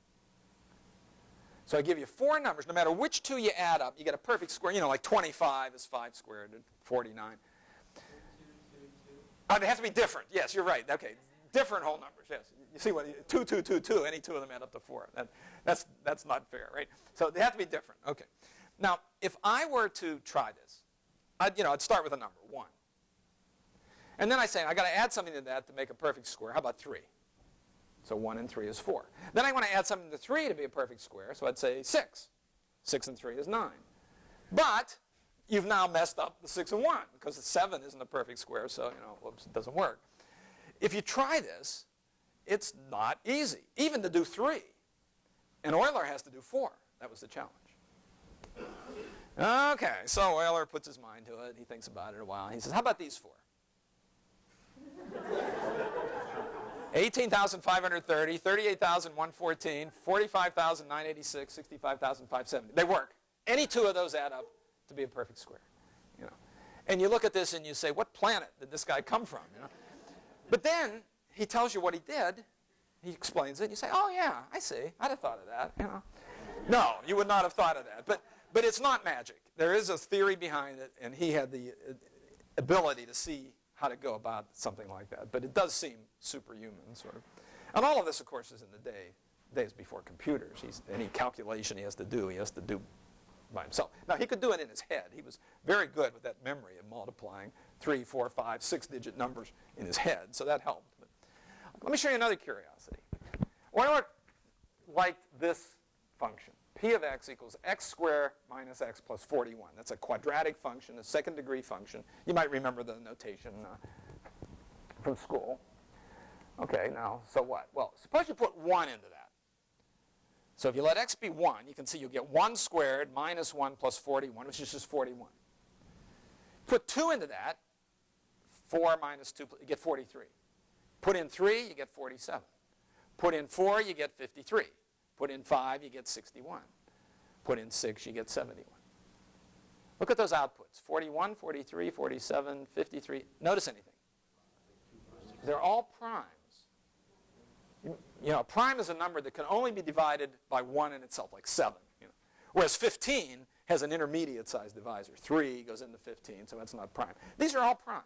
So I give you 4 numbers. No matter which 2 you add up, you get a perfect square. Like 25 is 5 squared, and 49. They have to be different. Yes, you're right. Okay, different whole numbers. Yes, you see what 2, 2, 2, 2. Any 2 of them add up to 4. That's not fair, right? So they have to be different. Okay. Now, if I were to try this, I'd start with a number 1, and then I say I got to add something to that to make a perfect square. How about 3? So 1 and 3 is 4. Then I want to add something to 3 to be a perfect square, so I'd say 6. 6 and 3 is 9. But you've now messed up the 6 and 1, because the 7 isn't a perfect square, so, whoops, it doesn't work. If you try this, it's not easy, even to do 3. And Euler has to do 4. That was the challenge. Okay, so Euler puts his mind to it. He thinks about it a while. He says, how about these 4? 18,530, 38,114, 45,986, 65,570. They work. Any 2 of those add up to be a perfect square. And you look at this and you say, what planet did this guy come from? But then he tells you what he did. He explains it. And you say, oh, yeah, I see. I'd have thought of that. No, you would not have thought of that. But it's not magic. There is a theory behind it, and he had the ability to see how to go about something like that. But it does seem superhuman, sort of. And all of this, of course, is in the days before computers. Any calculation he has to do by himself. Now, he could do it in his head. He was very good with that memory of multiplying 3, 4, 5, 6-digit numbers in his head, so that helped. But let me show you another curiosity. Euler liked this function. P of x equals x squared minus x plus 41. That's a quadratic function, a second-degree function. You might remember the notation from school. Okay, now, so what? Well, suppose you put 1 into that. So if you let x be 1, you can see you'll get 1 squared minus 1 plus 41, which is just 41. Put 2 into that, 4 minus 2, you get 43. Put in 3, you get 47. Put in 4, you get 53. Put in 5, you get 61. Put in 6, you get 71. Look at those outputs. 41, 43, 47, 53. Notice anything? They're all primes. A prime is a number that can only be divided by 1 in itself, like 7. Whereas 15 has an intermediate size divisor. 3 goes into 15, so that's not prime. These are all prime.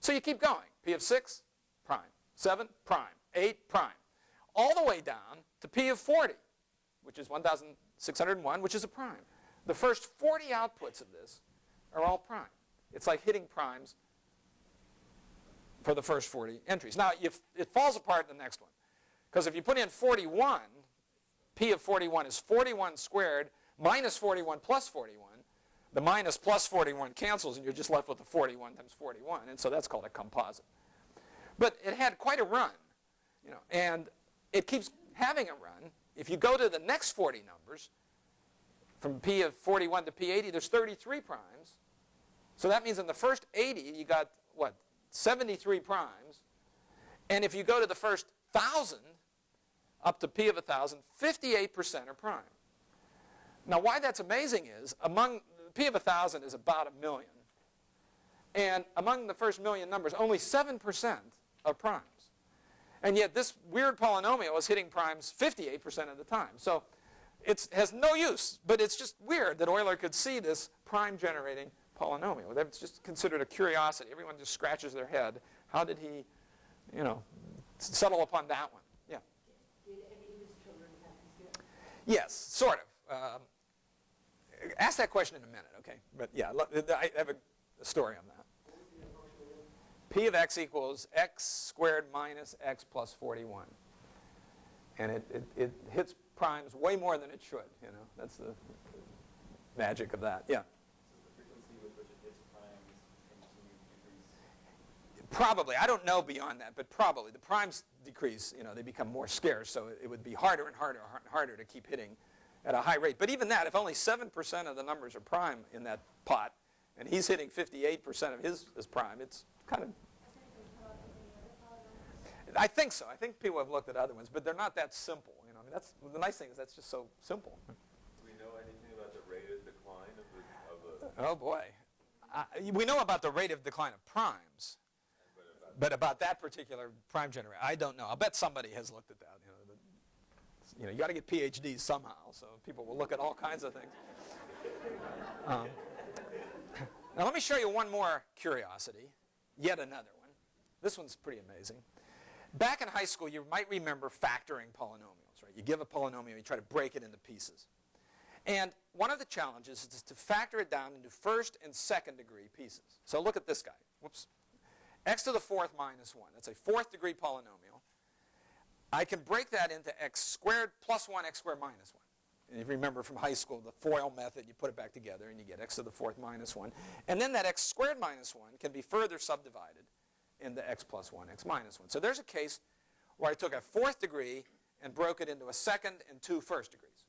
So you keep going. P of 6, prime. 7, prime. 8, prime. All the way down to P of 40, which is 1,601, which is a prime. The first 40 outputs of this are all prime. It's like hitting primes for the first 40 entries. Now, it falls apart in the next one. Because if you put in 41, P of 41 is 41 squared minus 41 plus 41. The minus plus 41 cancels, and you're just left with the 41 times 41. And so that's called a composite. But it had quite a run, and it keeps having a run. If you go to the next 40 numbers, from P of 41 to P80, there's 33 primes. So that means in the first 80, you got, what, 73 primes. And if you go to the first 1,000, up to p of 1,000, 58% are prime. Now, why that's amazing is, among p of 1,000 is about 1 million. And among the first million numbers, only 7% are primes. And yet this weird polynomial is hitting primes 58% of the time. So it has no use, but it's just weird that Euler could see this prime-generating polynomial. That's just considered a curiosity. Everyone just scratches their head. How did he, settle upon that one? Yeah. Did any of his children have this gift? Yes, sort of. Ask that question in a minute, okay? But yeah, I have a story on that. P of x equals x squared minus x plus 41. And it hits primes way more than it should, That's the magic of that. Yeah. So the frequency with which it hits primes continue to decrease? Probably. I don't know beyond that, but probably. The primes decrease, they become more scarce, so it would be harder and harder and harder to keep hitting at a high rate. But even that, if only 7% of the numbers are prime in that pot, and he's hitting 58% of his prime, it's kind of... I think so. I think people have looked at other ones, but they're not that simple. That's the nice thing is that's just so simple. Do we know anything about the rate of decline of the Oh boy, we know about the rate of decline of primes, but about that particular prime generator, I don't know. I'll bet somebody has looked at that. You got to get PhDs somehow, so people will look at all kinds of things. Now let me show you one more curiosity, yet another one. This one's pretty amazing. Back in high school, you might remember factoring polynomials, right? You give a polynomial, you try to break it into pieces. And one of the challenges is to factor it down into first and second degree pieces. So look at this guy. Whoops. X to the fourth minus 1. That's a fourth degree polynomial. I can break that into x squared plus 1, x squared minus 1. And if you remember from high school, the FOIL method, you put it back together and you get x to the fourth minus 1. And then that x squared minus 1 can be further subdivided into x plus 1, x minus 1. So there's a case where I took a fourth degree and broke it into a second and 2 first degrees.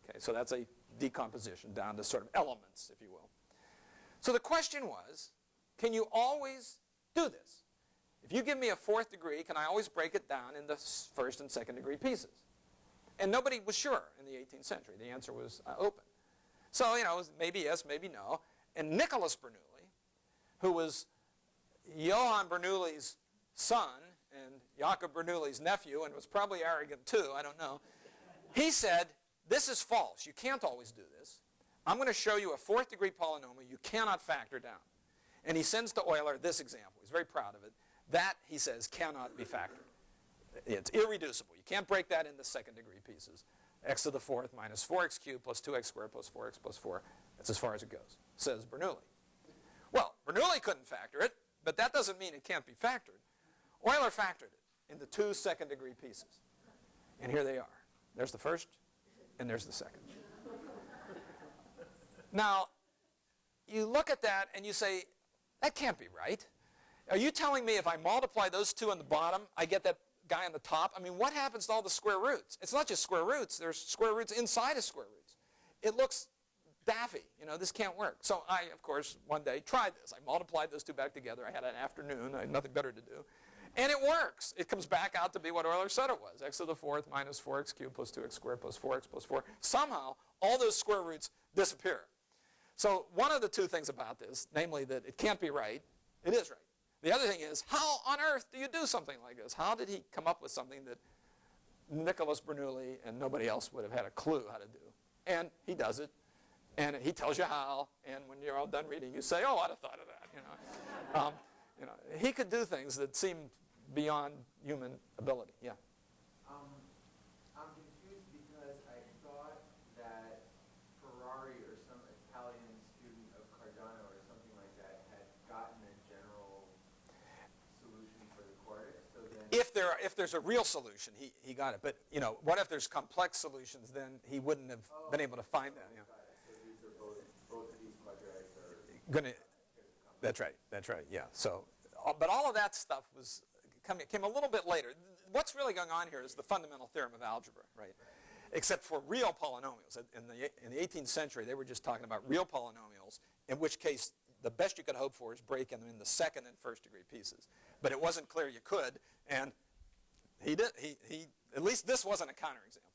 Okay, so that's a decomposition down to sort of elements, if you will. So the question was, can you always do this? If you give me a fourth degree, can I always break it down into first and second degree pieces? And nobody was sure in the 18th century. The answer was open. So, it was maybe yes, maybe no. And Nicholas Bernoulli, who was Johann Bernoulli's son and Jakob Bernoulli's nephew, and was probably arrogant too, I don't know, he said, this is false. You can't always do this. I'm going to show you a fourth degree polynomial you cannot factor down. And he sends to Euler this example. He's very proud of it. That, he says, cannot be factored. It's irreducible. You can't break that into second degree pieces. X to the fourth minus 4x cubed plus 2x squared plus 4x plus 4. That's as far as it goes, says Bernoulli. Well, Bernoulli couldn't factor it, but that doesn't mean it can't be factored. Euler factored it into 2 second degree pieces. And here they are. There's the first, and there's the second. Now, you look at that and you say, that can't be right. Are you telling me if I multiply those two on the bottom, I get that guy on the top? I mean, what happens to all the square roots? It's not just square roots. There's square roots inside of square roots. It looks daffy. This can't work. So I, of course, one day tried this. I multiplied those two back together. I had an afternoon. I had nothing better to do. And it works. It comes back out to be what Euler said it was. X to the fourth minus 4x cubed plus 2x squared plus 4x plus 4. Somehow, all those square roots disappear. So one of the two things about this, namely that it can't be right, it is right. The other thing is, how on earth do you do something like this? How did he come up with something that Nicholas Bernoulli and nobody else would have had a clue how to do? And he does it, and he tells you how, and when you're all done reading, you say, oh, I'd have thought of that. He could do things that seem beyond human ability. Yeah. I'm confused because I thought that Ferrari or some Italian student of Cardano or something like that had gotten a general solution for the quartic. So then, If there's a real solution, he got it. But what if there's complex solutions? Then he wouldn't have been able to find that. got it. So these are both of these quadratics are Gonna. That's right. That's right. Yeah. So, but all of that stuff came a little bit later. What's really going on here is the fundamental theorem of algebra, right? Except for real polynomials. In the 18th century, they were just talking about real polynomials, in which case the best you could hope for is breaking them into second and first degree pieces. But it wasn't clear you could, and he did. He at least this wasn't a counterexample.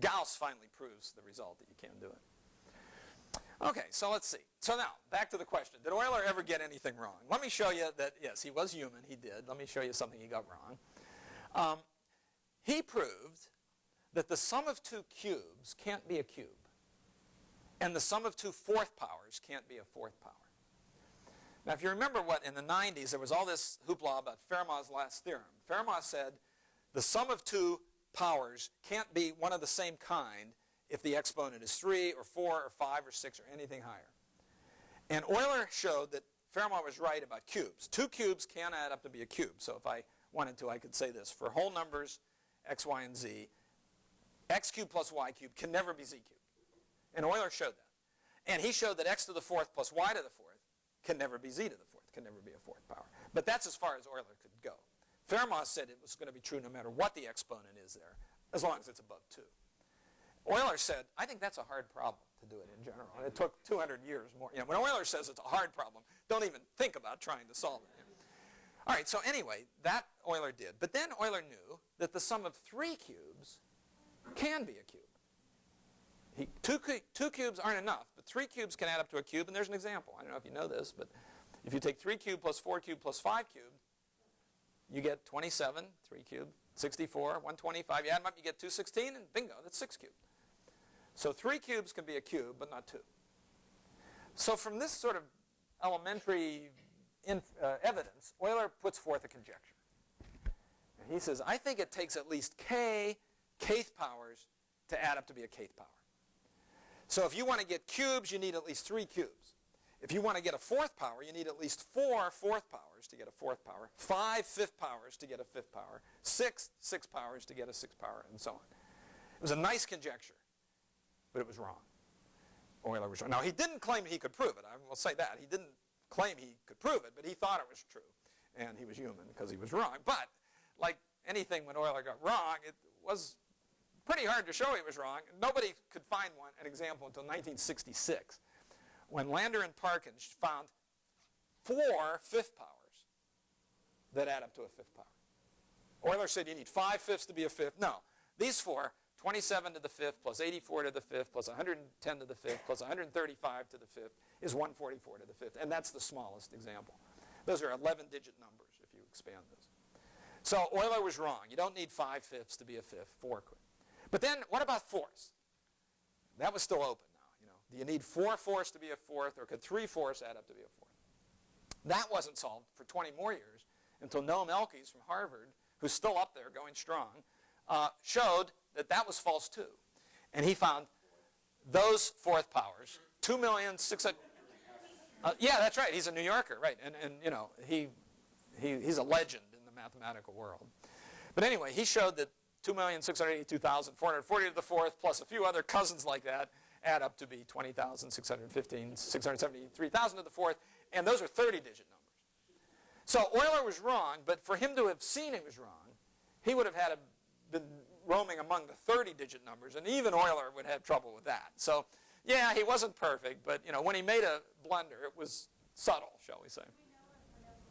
Gauss finally proves the result that you can do it. Okay, so let's see. So now, back to the question. Did Euler ever get anything wrong? Let me show you that, yes, he was human. He did. Let me show you something he got wrong. He proved that the sum of two cubes can't be a cube. And the sum of two fourth powers can't be a fourth power. Now, if you remember what, in the 90s, there was all this hoopla about Fermat's last theorem. Fermat said the sum of two powers can't be one of the same kind if the exponent is 3 or 4 or 5 or 6 or anything higher. And Euler showed that Fermat was right about cubes. Two cubes can add up to be a cube. So if I wanted to, I could say this. For whole numbers, x, y, and z, x cubed plus y cubed can never be z cubed. And Euler showed that. And he showed that x to the fourth plus y to the fourth can never be z to the fourth, can never be a fourth power. But that's as far as Euler could go. Fermat said it was going to be true no matter what the exponent is there, as long as it's above 2. Euler said, I think that's a hard problem to do it in general. And it took 200 years more. You know, when Euler says it's a hard problem, don't even think about trying to solve it. You know. All right, so anyway, that Euler did. But then Euler knew that the sum of 3 cubes can be a cube. Two cubes aren't enough, but 3 cubes can add up to a cube, and there's an example. I don't know if you know this, but if you take 3 cubed plus 4 cubed plus 5 cubed, you get 27, 3 cubed, 64, 125. You add them up, you get 216, and bingo, that's 6 cubed. So 3 cubes can be a cube, but not 2. So from this sort of elementary evidence, Euler puts forth a conjecture. And he says, I think it takes at least k kth powers to add up to be a kth power. So if you want to get cubes, you need at least 3 cubes. If you want to get a fourth power, you need at least 4 fourth powers to get a fourth power, 5 fifth powers to get a fifth power, 6 sixth powers to get a sixth power, and so on. It was a nice conjecture, but it was wrong. Euler was wrong. Now, he didn't claim he could prove it. I will say that. He didn't claim he could prove it, but he thought it was true. And he was human because he was wrong. But like anything when Euler got wrong, it was pretty hard to show he was wrong. Nobody could find an example until 1966, when Lander and Parkinge found 4 fifth powers that add up to a fifth power. Euler said you need 5 fifths to be a fifth. No, these 4, 27 to the fifth plus 84 to the fifth plus 110 to the fifth plus 135 to the fifth is 144 to the fifth. And that's the smallest example. Those are 11-digit numbers if you expand this. So Euler was wrong. You don't need 5 fifths to be a fifth. 4 could. But then what about fourths? That was still open now. You know, do you need 4 fourths to be a fourth, or could 3 fourths add up to be a fourth? That wasn't solved for 20 more years until Noam Elkies from Harvard, who's still up there going strong, showed that that was false too. And he found those fourth powers, 2,600,000. Yeah, that's right. He's a New Yorker, right? And you know, he's a legend in the mathematical world. But anyway, he showed that 2,682,440 to the fourth plus a few other cousins like that add up to be 20,615, 673,000 to the fourth, and those are 30-digit numbers. So Euler was wrong, but for him to have seen he was wrong, he would have had been roaming among the 30-digit numbers, and even Euler would have trouble with that. So yeah, he wasn't perfect, but you know, when he made a blunder, it was subtle, shall we say. Do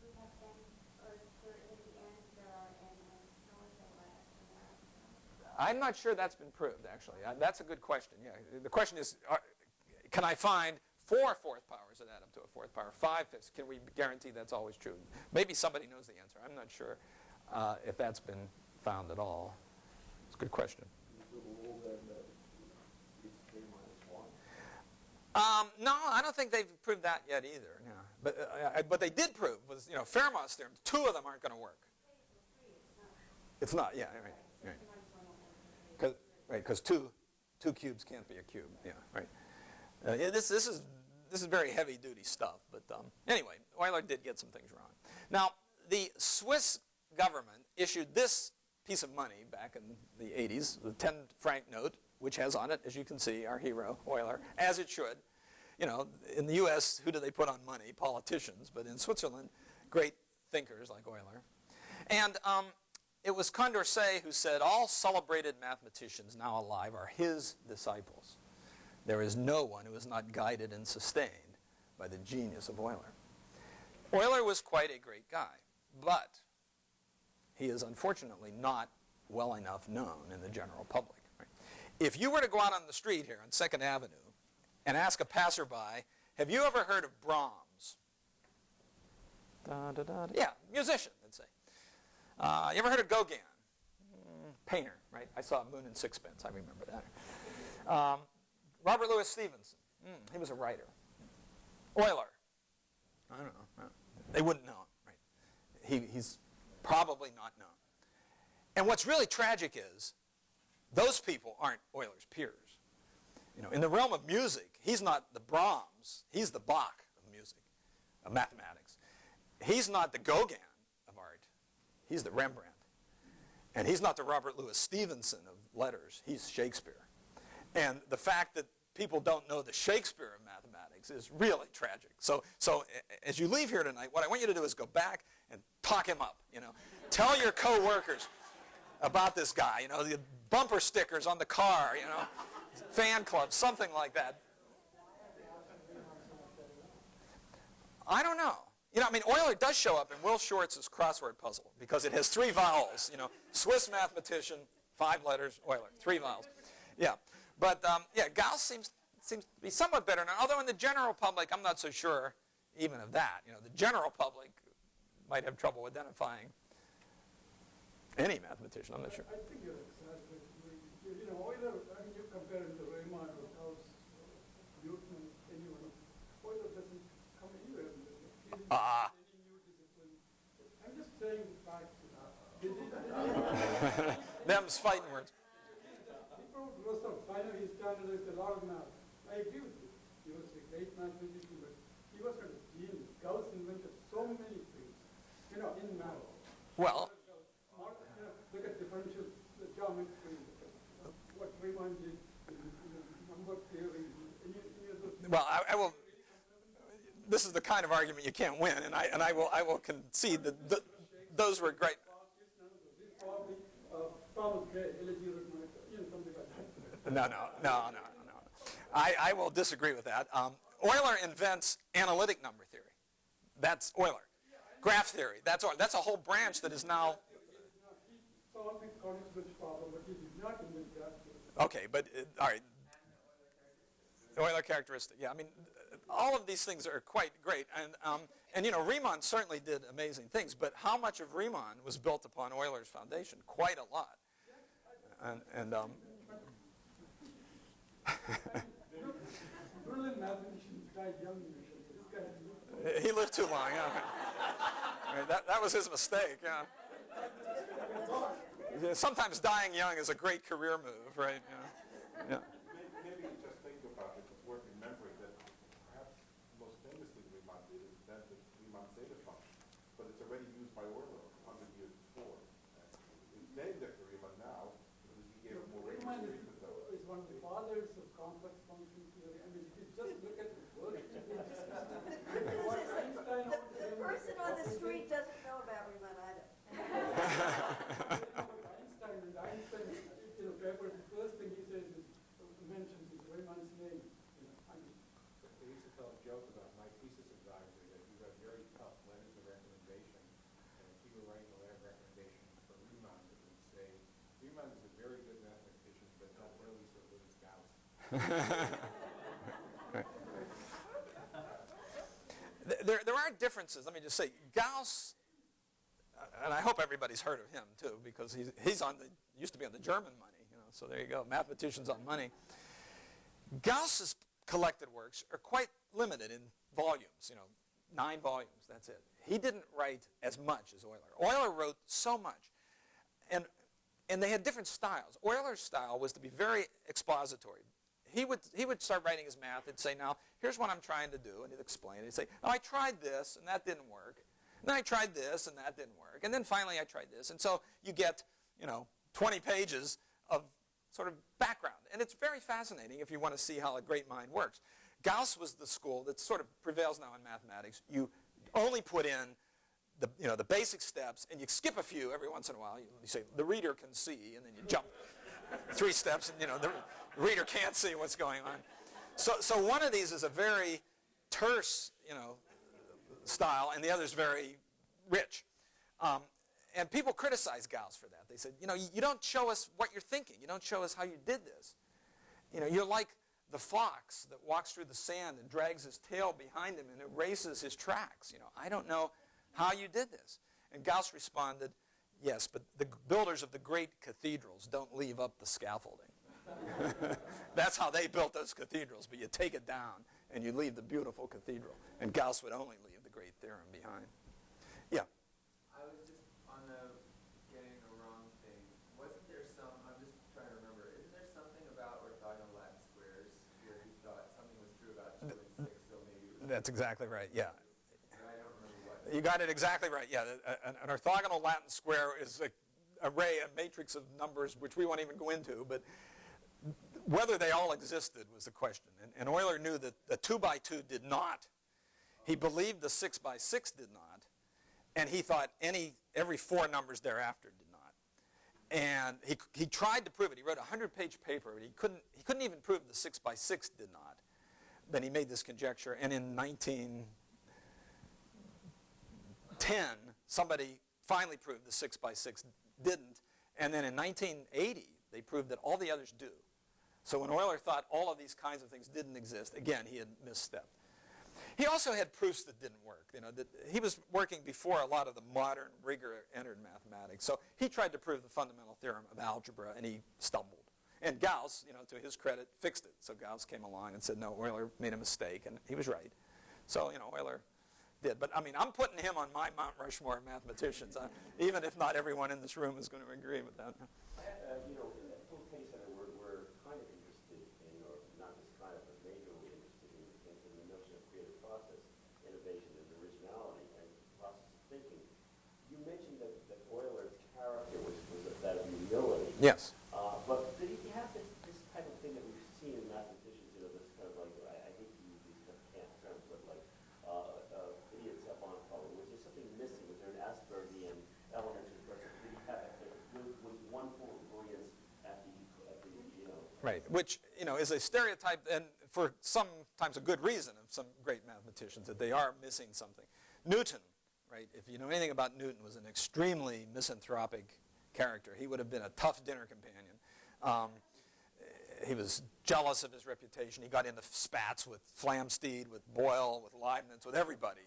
we know if we have been, or in the end, and how was it last? I'm not sure that's been proved, actually. That's a good question. Yeah, the question is, can I find 4 fourth powers that add up to a fourth power? 5 fifths. Can we guarantee that's always true? Maybe somebody knows the answer. I'm not sure if that's been found at all. It's a good question. No, I don't think they've proved that yet either. No. But what they did prove was, you know, Fermat's theorem. 2 of them aren't going to work. It's not. Yeah, right. Because two cubes can't be a cube. Yeah, right. This is very heavy-duty stuff. But anyway, Euler did get some things wrong. Now, the Swiss government issued this piece of money back in the 80s, the 10-franc note, which has on it, as you can see, our hero, Euler, as it should. You know, in the U.S., who do they put on money? Politicians. But in Switzerland, great thinkers like Euler. And it was Condorcet who said, all celebrated mathematicians now alive are his disciples. There is no one who is not guided and sustained by by the genius of Euler. Euler was quite a great guy, but he is unfortunately not well enough known in the general public. Right? If you were to go out on the street here on 2nd Avenue and ask a passerby, have you ever heard of Brahms? Yeah, musician, they'd say. You ever heard of Gauguin? Painter, right? I saw Moon and Sixpence. I remember that. Robert Louis Stevenson. He was a writer. Euler. I don't know. They wouldn't know him, right? He's probably not known. And what's really tragic is those people aren't Euler's peers. You know, in the realm of music, he's not the Brahms. He's the Bach of music, of mathematics. He's not the Gauguin of art. He's the Rembrandt. And he's not the Robert Louis Stevenson of letters. He's Shakespeare. And the fact that people don't know the Shakespeare of mathematics is really tragic. So as you leave here tonight, what I want you to do is go back and talk him up. You know, tell your co-workers about this guy. You know, the bumper stickers on the car. You know, fan club, something like that. I don't know. You know, I mean, Euler does show up in Will Shortz's crossword puzzle because it has 3 vowels. You know, Swiss mathematician, 5 letters, Euler, 3 vowels. Yeah, but yeah, Gauss seems to be somewhat better now. Although in the general public, I'm not so sure even of that. You know, the general public might have trouble identifying any mathematician. I'm not sure. I think you're exactly. You know, Euler. I mean, you compare him to Riemann or Gauss, Newton, anyone. Euler doesn't come anywhere. Any new discipline. I'm just saying the facts. Them's fighting words. People grow up. Finally, he standardized a lot of math. I agree with you. He was a great mathematician, but he was not a genius. Gauss invented so many things, you know, in math. Well, Look at differential geometry, what Riemann did, number theory. well, I will. This is the kind of argument you can't win, and I will concede that those were great. No. I will disagree with that. Euler invents analytic number theory. That's Euler. Graph theory. That's Euler. That's a whole branch that is now. Okay, but all right. Euler characteristic. Yeah, I mean, all of these things are quite great, and you know, Riemann certainly did amazing things. But how much of Riemann was built upon Euler's foundation? Quite a lot. And Brilliant mathematician died young. This guy. He lived too long. Yeah. Right, that was his mistake. Yeah. Sometimes dying young is a great career move, right? Yeah. Maybe just think about it. It's worth remembering that perhaps most famously Riemann did invent the Riemann zeta function, but it's already used by Euler 100 years before. It's named after Riemann now because he gave it more Riemann treatment though. is one of the fathers of complex function theory. I mean, if you just look at the work, The person on the street doesn't know about Riemann either. Einstein, you know, paper, the first thing he says is, mentions is Riemann's name. You know, I mean, They used to tell a joke about my thesis advisor that you have very tough letters of recommendation, and if he were writing a letter of recommendation for Riemann, it would say, Riemann is a very good mathematician, but not nearly so good as Gauss. There are differences. Let me just say, Gauss, and I hope everybody's heard of him too, because he's on the used to be on the German money. You know, so there you go, mathematicians on money. Gauss's collected works are quite limited in volumes. You know, 9 volumes. That's it. He didn't write as much as Euler. Euler wrote so much, and they had different styles. Euler's style was to be very expository. He would start writing his math and say, now, here's what I'm trying to do. And he'd explain it. He'd say, oh, I tried this, and that didn't work. And then I tried this, and that didn't work. And then finally I tried this. And so you get, you know, 20 pages of sort of background. And it's very fascinating if you want to see how a great mind works. Gauss was the school that sort of prevails now in mathematics. You only put in the basic steps, and you skip a few every once in a while. You say, the reader can see, and then you jump 3 steps, and, you know, the reader can't see what's going on. So one of these is a very terse, style, and the other's very rich. And people criticized Gauss for that. They said, you don't show us what you're thinking. You don't show us how you did this. You're like the fox that walks through the sand and drags his tail behind him and erases his tracks. I don't know how you did this. And Gauss responded, yes, but the builders of the great cathedrals don't leave up the scaffolding. That's how they built those cathedrals, but you take it down and you leave the beautiful cathedral. And Gauss would only leave the great theorem behind. Yeah? I was just on the getting the wrong thing. Wasn't there I'm just trying to remember, isn't there something about orthogonal Latin squares where you thought something was true about 2 and 6, so maybe it was... That's exactly right, yeah. I don't remember what. You got it exactly right, yeah. An orthogonal Latin square is an array, a matrix of numbers, which we won't even go into, but whether they all existed was the question. And Euler knew that the 2 by 2 did not. He believed the 6 by 6 did not. And he thought every 4 numbers thereafter did not. And he tried to prove it. He wrote a 100-page paper, but he couldn't even prove the 6 by 6 did not. Then he made this conjecture, and in 1910, somebody finally proved the 6 by 6 didn't. And then in 1980, they proved that all the others do. So when Euler thought all of these kinds of things didn't exist, again, he had misstepped. He also had proofs that didn't work. That he was working before a lot of the modern rigor entered mathematics. So he tried to prove the fundamental theorem of algebra, and he stumbled. And Gauss, to his credit, fixed it. So Gauss came along and said, no, Euler made a mistake, and he was right. So, Euler did. But, I'm putting him on my Mount Rushmore of mathematicians, even if not everyone in this room is going to agree with that. In that full case center, we're kind of interested in, or not just kind of, but majorly interested in the notion of creative process, innovation, and originality, and process of thinking. You mentioned that Euler's character was that of humility. Yes. But did he have this type of thing that we've seen in mathematicians, this kind of like, I hate to use these kind of camp terms, but like idiots up on a problem. Was there something missing? Was there an Aspergian element to the person? Did he have, was one full of brilliance at the Right, which, is a stereotype, and for sometimes a good reason of some great mathematicians, that they are missing something. Newton, right, if you know anything about Newton, was an extremely misanthropic character. He would have been a tough dinner companion. He was jealous of his reputation. He got into spats with Flamsteed, with Boyle, with Leibniz, with everybody,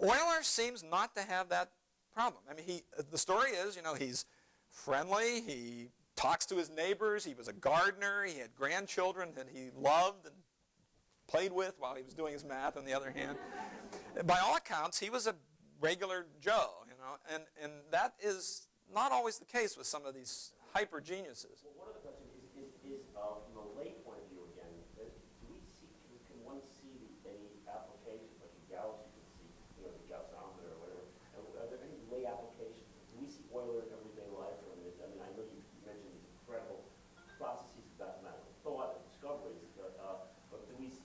Euler seems not to have that problem. The story is, he's friendly, he talks to his neighbors, he was a gardener, he had grandchildren that he loved and played with while he was doing his math, on the other hand. By all accounts, he was a regular Joe, and that is not always the case with some of these hyper geniuses. Well, one of the questions is from the lay point of view again, can one see any applications, like in Gauss you can see, the Gaussometer or whatever, are there any lay applications? Do we see Euler in everyday life from this? I know you mentioned these incredible processes of mathematical thought and discoveries, but is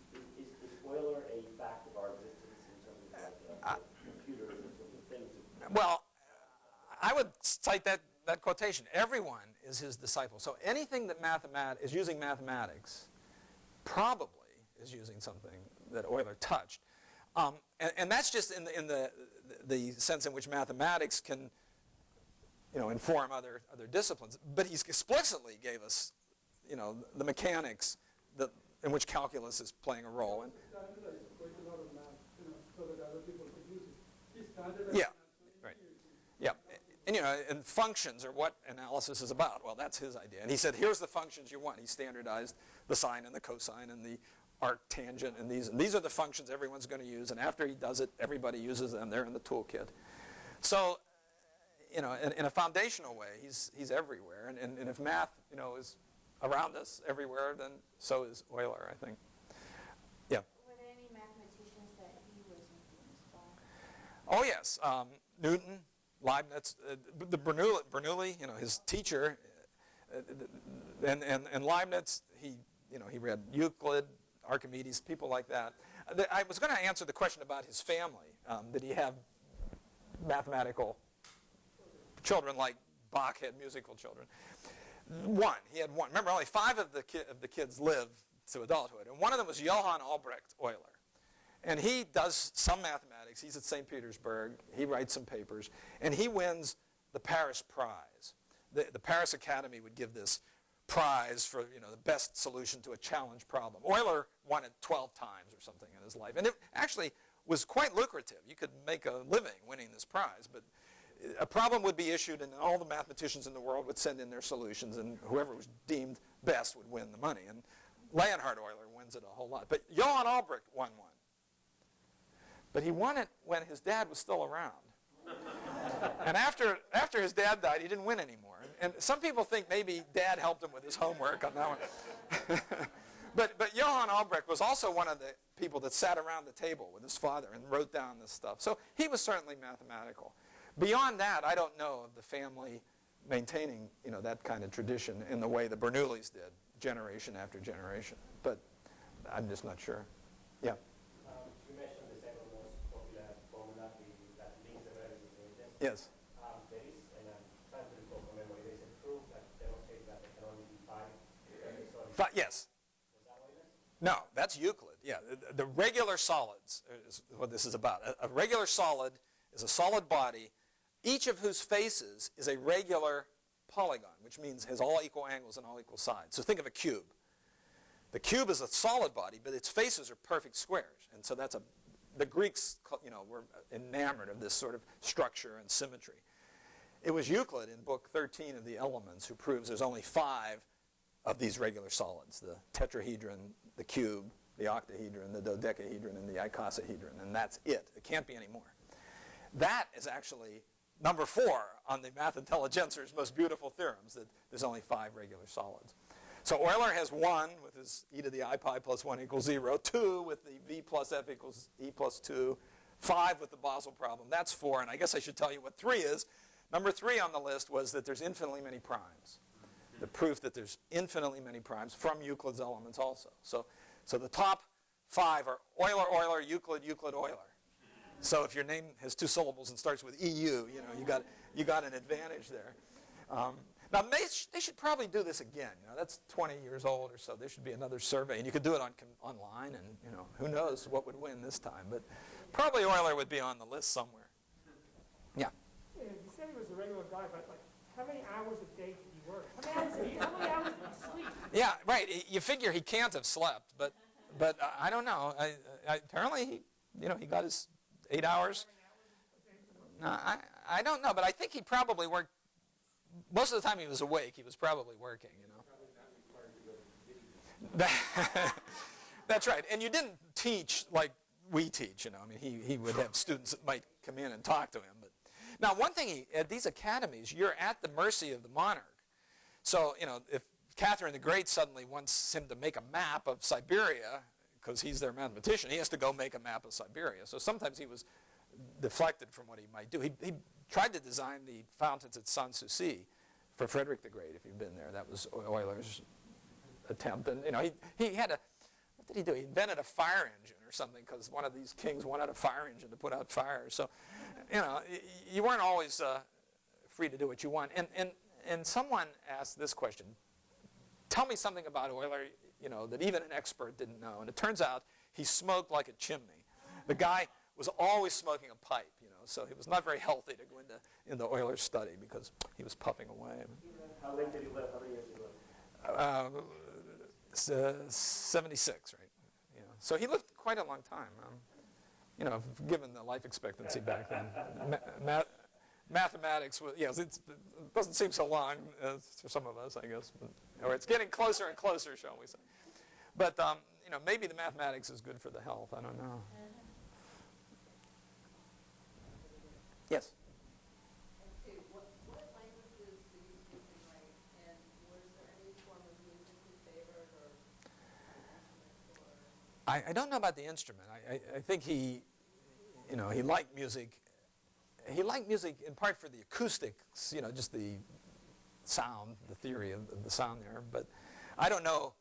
Euler a fact of our existence in terms of like computers and sort of things? Well, I would cite that quotation. Everyone is his disciple. So anything that is using mathematics probably is using something that Euler touched. And that's just in the sense in which mathematics can inform other disciplines. But he explicitly gave us the mechanics in which calculus is playing a role. And, Standardized quite a lot of math, so that other people could use it. He standardized yeah, math so right. easily. Yeah, and functions are what analysis is about. Well, that's his idea. And he said, here's the functions you want. He standardized the sine and the cosine and the arctangent and these are the functions everyone's going to use. And after he does it, everybody uses them. They're in the toolkit. So, in a foundational way, he's everywhere. And if math, is around us everywhere, then so is Euler, I think. Yeah. Were there any mathematicians that he was influenced by? Oh, yes. Newton, Leibniz, the Bernoulli, his teacher, and Leibniz, he read Euclid, Archimedes, people like that. I was going to answer the question about his family. Did he have mathematical children like Bach had musical children? He had one. Remember, only 5 of the kids lived to adulthood, and one of them was Johann Albrecht Euler. And he does some mathematics. He's at St. Petersburg. He writes some papers. And he wins the Paris Prize. The Paris Academy would give this prize for the best solution to a challenge problem. Euler won it 12 times or something in his life. And it actually was quite lucrative. You could make a living winning this prize. But a problem would be issued, and all the mathematicians in the world would send in their solutions, and whoever was deemed best would win the money. And Leonhard Euler wins it a whole lot. But Johann Albrecht won one. But he won it when his dad was still around. And after his dad died, he didn't win anymore. And some people think maybe Dad helped him with his homework on that one. But Johann Albrecht was also one of the people that sat around the table with his father and wrote down this stuff. So he was certainly mathematical. Beyond that, I don't know of the family maintaining that kind of tradition in the way the Bernoullis did, generation after generation. But I'm just not sure. Yeah. You mentioned the second most popular formula, that links the values of the index. Yes. There is, and I'm trying to recall from memory, there is a proof that demonstrates that there can only be five. Yes. Was that what it is? No, that's Euclid. Yeah, the regular solids is what this is about. A regular solid is a solid body, each of whose faces is a regular polygon, which means has all equal angles and all equal sides. So think of a cube. The cube is a solid body, but its faces are perfect squares. And so that's the Greeks, were enamored of this sort of structure and symmetry. It was Euclid in book 13 of the Elements who proves there's only 5 of these regular solids: the tetrahedron, the cube, the octahedron, the dodecahedron, and the icosahedron. And that's it. It can't be any more. That is actually number 4 on the Math Intelligencer's most beautiful theorems, that there's only 5 regular solids. So Euler has 1 with his e to the I pi plus 1 equals 0, 2 with the v plus f equals e plus 2, 5 with the Basel problem. That's 4, and I guess I should tell you what 3 is. Number 3 on the list was that there's infinitely many primes. The proof that there's infinitely many primes from Euclid's Elements also. So the top 5 are Euler, Euler, Euclid, Euclid, Euler. So if your name has 2 syllables and starts with EU, you got an advantage there. Now they should probably do this again. That's 20 years old or so. There should be another survey, and you could do it online, and who knows what would win this time. But probably Euler would be on the list somewhere. Yeah. You said he was a regular guy, but how many hours a day did he work? How many hours did he sleep? Yeah, right. You figure he can't have slept, but I don't know. Apparently he got his 8 hours. I don't know, but I think he probably worked. Most of the time he was awake, he was probably working, That's right. And you didn't teach like we teach, I mean, he would have students that might come in and talk to him. But now, one thing, at these academies, you're at the mercy of the monarch. So, if Catherine the Great suddenly wants him to make a map of Siberia, because he's their mathematician, he has to go make a map of Siberia. So sometimes he was deflected from what he might do. He tried to design the fountains at Sanssouci for Frederick the Great, if you've been there. That was Euler's attempt. And, he had what did he do? He invented a fire engine or something, because one of these kings wanted a fire engine to put out fires. So, you weren't always free to do what you want. And someone asked this question: tell me something about Euler, that even an expert didn't know. And it turns out he smoked like a chimney. The guy was always smoking a pipe, so he was not very healthy to go into Euler's study because he was puffing away. How late did he live? How many years did he live? 76, right? So he lived quite a long time. Given the life expectancy back then, mathematics was, it doesn't seem so long for some of us, I guess, or it's getting closer and closer, shall we say? But maybe the mathematics is good for the health. I don't know. Yes. Okay, what languages do you speak and write, and was there any form of music you favored, or an instrument, or? I don't know about the instrument. I think he liked music. He liked music in part for the acoustics, just the sound, the theory of the sound there. But I don't know,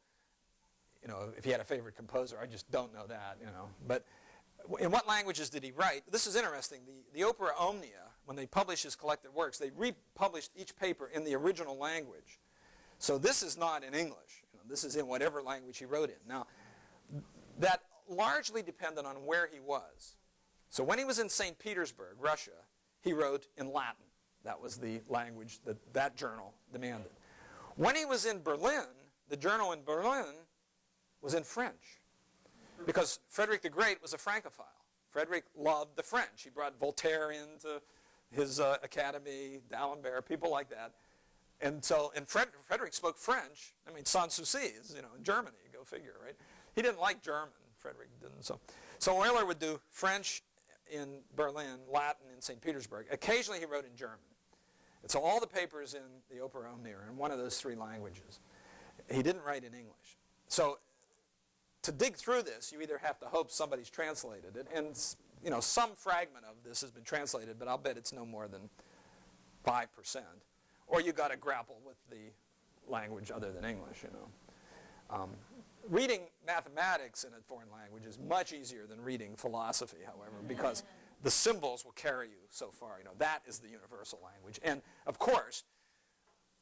if he had a favorite composer. I just don't know that, But in what languages did he write? This is interesting. The Opera Omnia, when they published his collected works, they republished each paper in the original language. So this is not in English. This is in whatever language he wrote in. Now, that largely depended on where he was. So when he was in St. Petersburg, Russia, he wrote in Latin. That was the language that that journal demanded. When he was in Berlin, the journal in Berlin was in French, because Frederick the Great was a Francophile. Frederick loved the French. He brought Voltaire into his academy, D'Alembert, people like that. And so, and Frederick spoke French. I mean, Sans Soucis, in Germany, go figure, right? He didn't like German. Frederick didn't. So Euler would do French in Berlin, Latin in St. Petersburg. Occasionally he wrote in German. And so all the papers in the Oper Omnia are in one of those three languages. He didn't write in English. So to dig through this, you either have to hope somebody's translated it, and some fragment of this has been translated, but I'll bet it's no more than 5%. Or you got to grapple with the language other than English. Reading mathematics in a foreign language is much easier than reading philosophy, however, because the symbols will carry you so far. That is the universal language. And of course,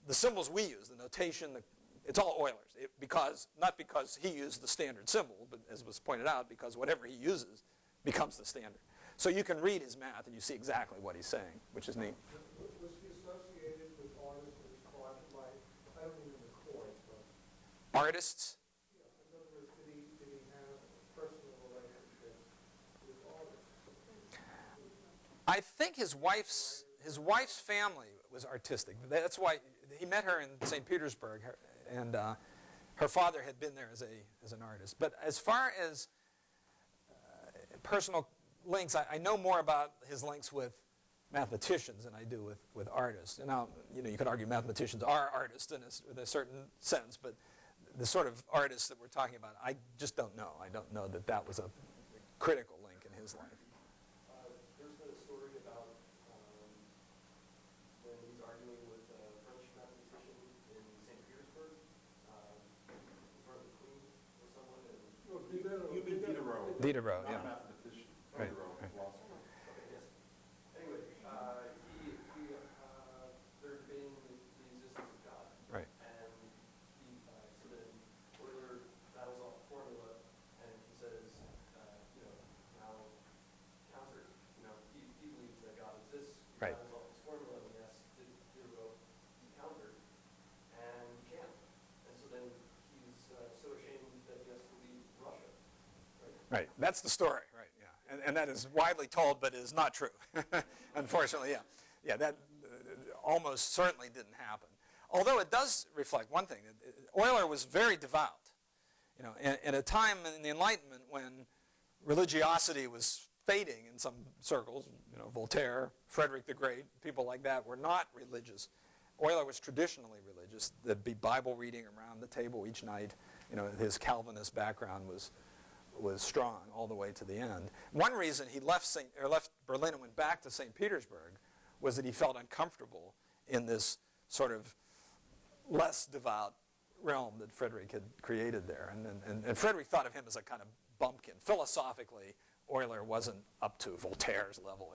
the symbols we use, the notation, it's all Euler's. Not because he used the standard symbol, but as was pointed out, because whatever he uses becomes the standard. So you can read his math and you see exactly what he's saying, which is neat. Was he associated with artists in his private life? I don't mean in the court, but... Artists? Yeah, in other words, did he have personal relationships with artists? I think his wife's family was artistic. That's why he met her in St. Petersburg, and her father had been there as an artist. But as far as personal links, I know more about his links with mathematicians than I do with artists. And now, you could argue mathematicians are artists in a certain sense, but the sort of artists that we're talking about, I just don't know. I don't know that was a critical link in his life. There's been a story about when he's arguing with a French mathematician in St. Petersburg, in front of the Queen or someone. You mean Diderot. Diderot, Not yeah. a mathematician. Right. Diderot, Right. philosopher. Okay, yes. Anyway, they're debating the existence of God. Right. And so then Euler battles off a formula, and he says, now counter, he believes that God exists. He Right. battles off his formula, and he asks Diderot to counter, and he can't. And so then he's so ashamed that he has to leave Russia. Right. That's the story. Right. Yeah. And that is widely told, but is not true. Unfortunately, yeah. Yeah. That almost certainly didn't happen. Although it does reflect one thing: Euler was very devout. At a time in the Enlightenment when religiosity was fading in some circles, Voltaire, Frederick the Great, people like that were not religious. Euler was traditionally religious. There'd be Bible reading around the table each night. His Calvinist background was strong all the way to the end. One reason he left Berlin and went back to St. Petersburg was that he felt uncomfortable in this sort of less devout realm that Frederick had created there. And Frederick thought of him as a kind of bumpkin. Philosophically, Euler wasn't up to Voltaire's level,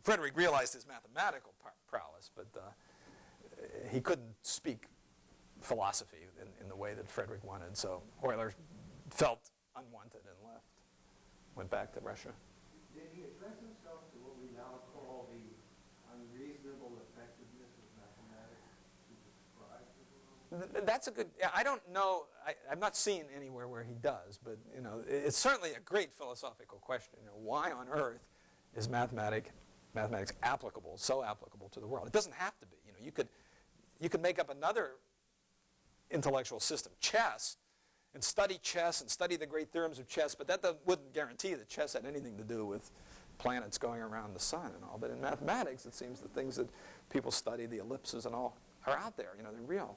Frederick realized his mathematical prowess, but he couldn't speak philosophy in the way that Frederick wanted. So Euler felt unwanted and left, went back to Russia. Did he address himself to what we now call the unreasonable effectiveness of mathematics to describe the world? That's a good, I don't know, I've not seen anywhere where he does, but it's certainly a great philosophical question. Why on earth is mathematics applicable, so applicable to the world? It doesn't have to be. You could make up another intellectual system, chess, and study chess and study the great theorems of chess, but that wouldn't guarantee that chess had anything to do with planets going around the sun and all. But in mathematics, it seems the things that people study, the ellipses and all, are out there. They're real.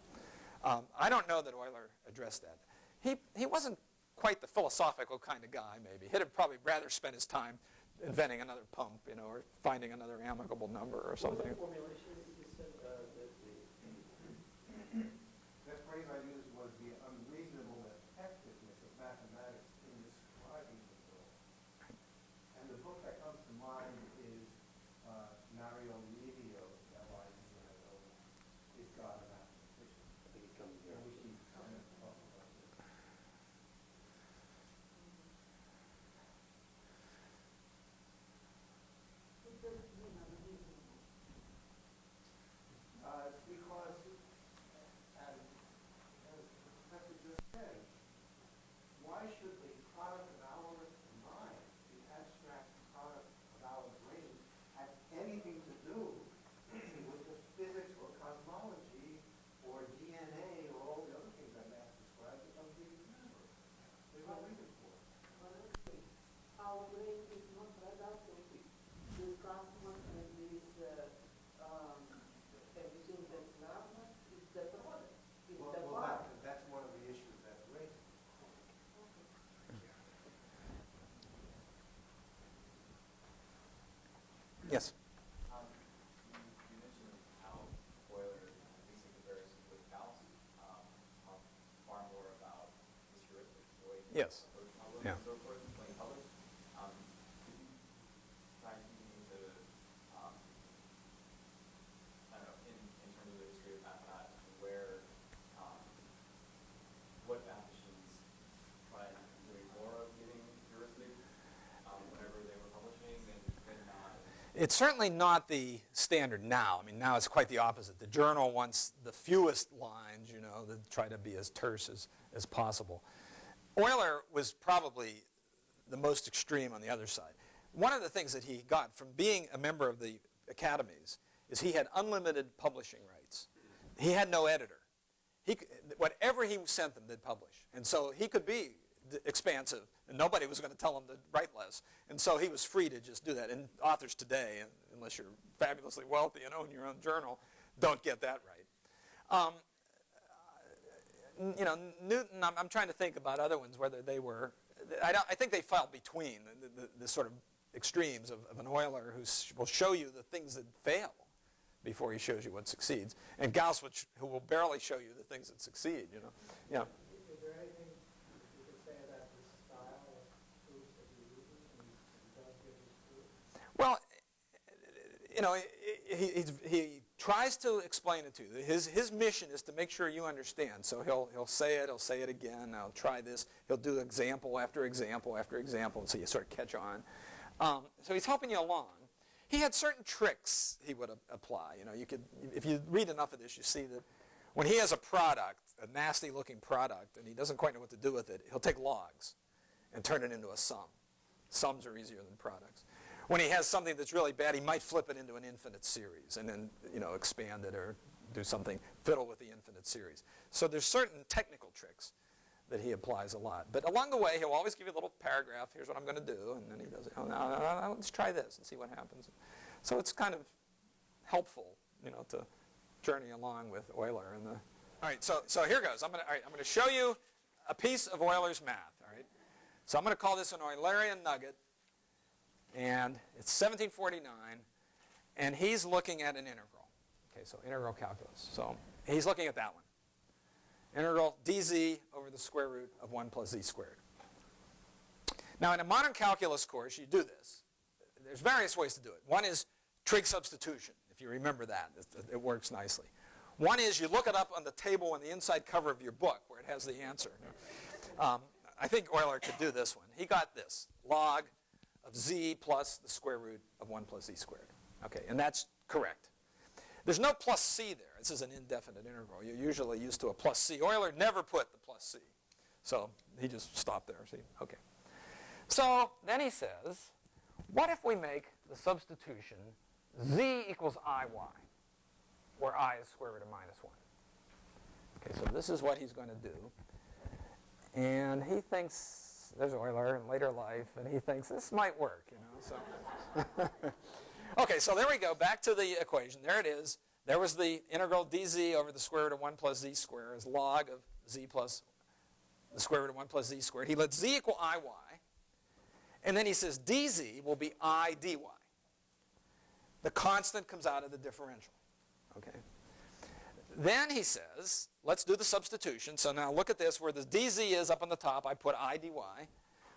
I don't know that Euler addressed that. He wasn't quite the philosophical kind of guy, maybe. He'd have probably rather spent his time inventing another pump, or finding another amicable number or something. Formulation that you said, that phrase I used was the unreasonable effectiveness of mathematics in describing the world. And the book that comes to mind is Mario Livio's Is God a Mathematician? I think it comes here. In which he kind of talks about this. Yes? You mentioned how Euler, at least in comparison with Gauss, talked far more about his heuristics, the way he Yes. approached problems Yeah. and so forth when he published. Could you try and keep me to, I don't know, in terms of the history of mathematics, where, what mathematicians tried doing more of giving heuristics whenever they were publishing and not? It's certainly not the standard now. I mean, now it's quite the opposite. The journal wants the fewest lines, you know, that try to be as terse as possible. Euler was probably the most extreme on the other side. One of the things that he got from being a member of the academies is he had unlimited publishing rights. He had no editor. Whatever he sent them, they'd publish. And so he could be expansive, and nobody was going to tell him to write less. And so he was free to just do that. And authors today, unless you're fabulously wealthy and own your own journal, don't get that right. You know, Newton, I'm trying to think about other ones, whether they were, I think they fell between the sort of extremes of an Euler who will show you the things that fail before he shows you what succeeds, and Gauss, who will barely show you the things that succeed, you know. Yeah. Is there anything you could say about his style of proofs that he uses when he does give his proofs? Well, you know, he tries to explain it to you. His mission is to make sure you understand. So he'll say it again. I'll try this. He'll do example after example after example, and so you sort of catch on. So he's helping you along. He had certain tricks he would apply. You know, if you read enough of this, you see that when he has a product, a nasty-looking product, and he doesn't quite know what to do with it, he'll take logs and turn it into a sum. Sums are easier than products. When he has something that's really bad, he might flip it into an infinite series and then, you know, expand it or do something, fiddle with the infinite series. So there's certain technical tricks that he applies a lot. But along the way, he'll always give you a little paragraph. Here's what I'm going to do. And then he does it. Oh, no, let's try this and see what happens. So it's kind of helpful, you know, to journey along with Euler. All right, so here goes. I'm going to show you a piece of Euler's math. All right. So I'm going to call this an Eulerian nugget. And it's 1749. And he's looking at an integral. Okay, so integral calculus. So he's looking at that one. Integral dz over the square root of 1 plus z squared. Now, in a modern calculus course, you do this. There's various ways to do it. One is trig substitution, if you remember that. It works nicely. One is you look it up on the table on the inside cover of your book where it has the answer. I think Euler could do this one. He got this, log of z plus the square root of 1 plus z squared. Okay, and that's correct. There's no plus c there. This is an indefinite integral. You're usually used to a plus c. Euler never put the plus c. So he just stopped there. See? Okay. So then he says, what if we make the substitution z equals iy, where I is square root of minus 1? Okay, so this is what he's going to do. And he thinks, there's Euler in later life, and he thinks this might work, you know. So okay, so there we go. Back to the equation. There it is. There was the integral dz over the square root of 1 plus z squared as log of z plus the square root of 1 plus z squared. He let z equal iy. And then he says dz will be I dy. The constant comes out of the differential. Okay. Then he says, let's do the substitution. So now look at this. Where the dz is up on the top, I put I dy.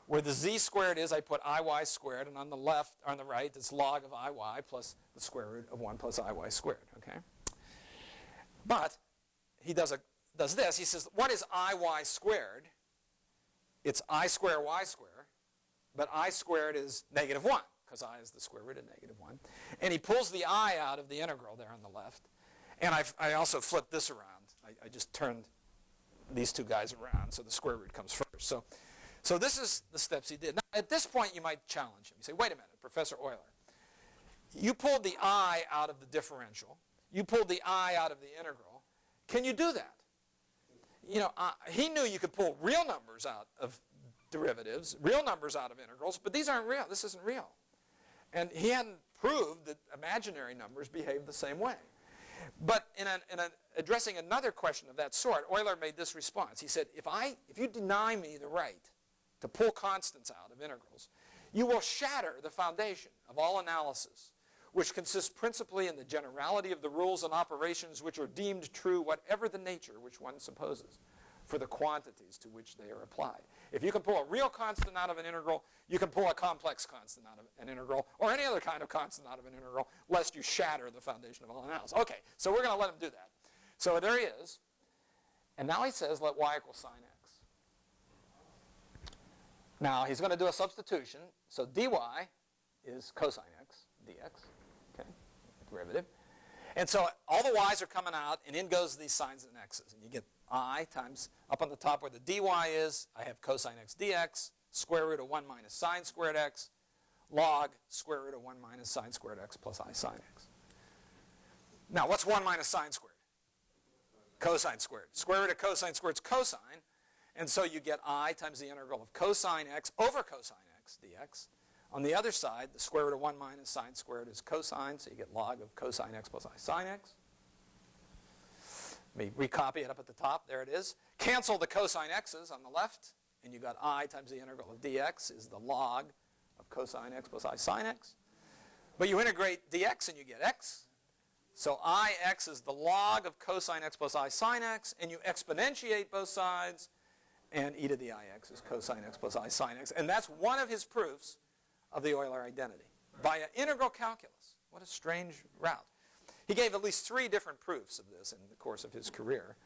Where the z squared is, I put iy squared. And on the left, on the right, it's log of iy plus the square root of 1 plus iy squared. Okay. But he does this. He says, what is iy squared? It's I square y square. But I squared is negative 1, because I is the square root of negative 1. And he pulls the I out of the integral there on the left. And I also flipped this around. I just turned these two guys around, so the square root comes first. So this is the steps he did. Now, at this point, you might challenge him. You say, wait a minute, Professor Euler. You pulled the I out of the differential. You pulled the I out of the integral. Can you do that? You know, he knew you could pull real numbers out of derivatives, real numbers out of integrals, but these aren't real. This isn't real. And he hadn't proved that imaginary numbers behave the same way. But in addressing another question of that sort, Euler made this response. He said, if you deny me the right to pull constants out of integrals, you will shatter the foundation of all analysis, which consists principally in the generality of the rules and operations which are deemed true, whatever the nature which one supposes, for the quantities to which they are applied. If you can pull a real constant out of an integral, you can pull a complex constant out of an integral, or any other kind of constant out of an integral, lest you shatter the foundation of all analysis. Okay, so we're going to let him do that. So there he is. And now he says, let y equal sine x. Now he's going to do a substitution. So dy is cosine x, dx, okay, derivative. And so all the y's are coming out, and in goes these sines and x's. And you get I times, up on the top where the dy is, I have cosine x dx, square root of 1 minus sine squared x, log square root of 1 minus sine squared x plus I sine x. Now, what's 1 minus sine squared? Cosine squared. Square root of cosine squared is cosine, and so you get I times the integral of cosine x over cosine x dx. On the other side, the square root of 1 minus sine squared is cosine, so you get log of cosine x plus I sine x. Let me recopy it up at the top. There it is. Cancel the cosine x's on the left, and you got I times the integral of dx is the log of cosine x plus I sine x. But you integrate dx, and you get x. So Ix is the log of cosine x plus I sine x, and you exponentiate both sides, and e to the ix is cosine x plus I sine x. And that's one of his proofs of the Euler identity via integral calculus. What a strange route. He gave at least 3 different proofs of this in the course of his career.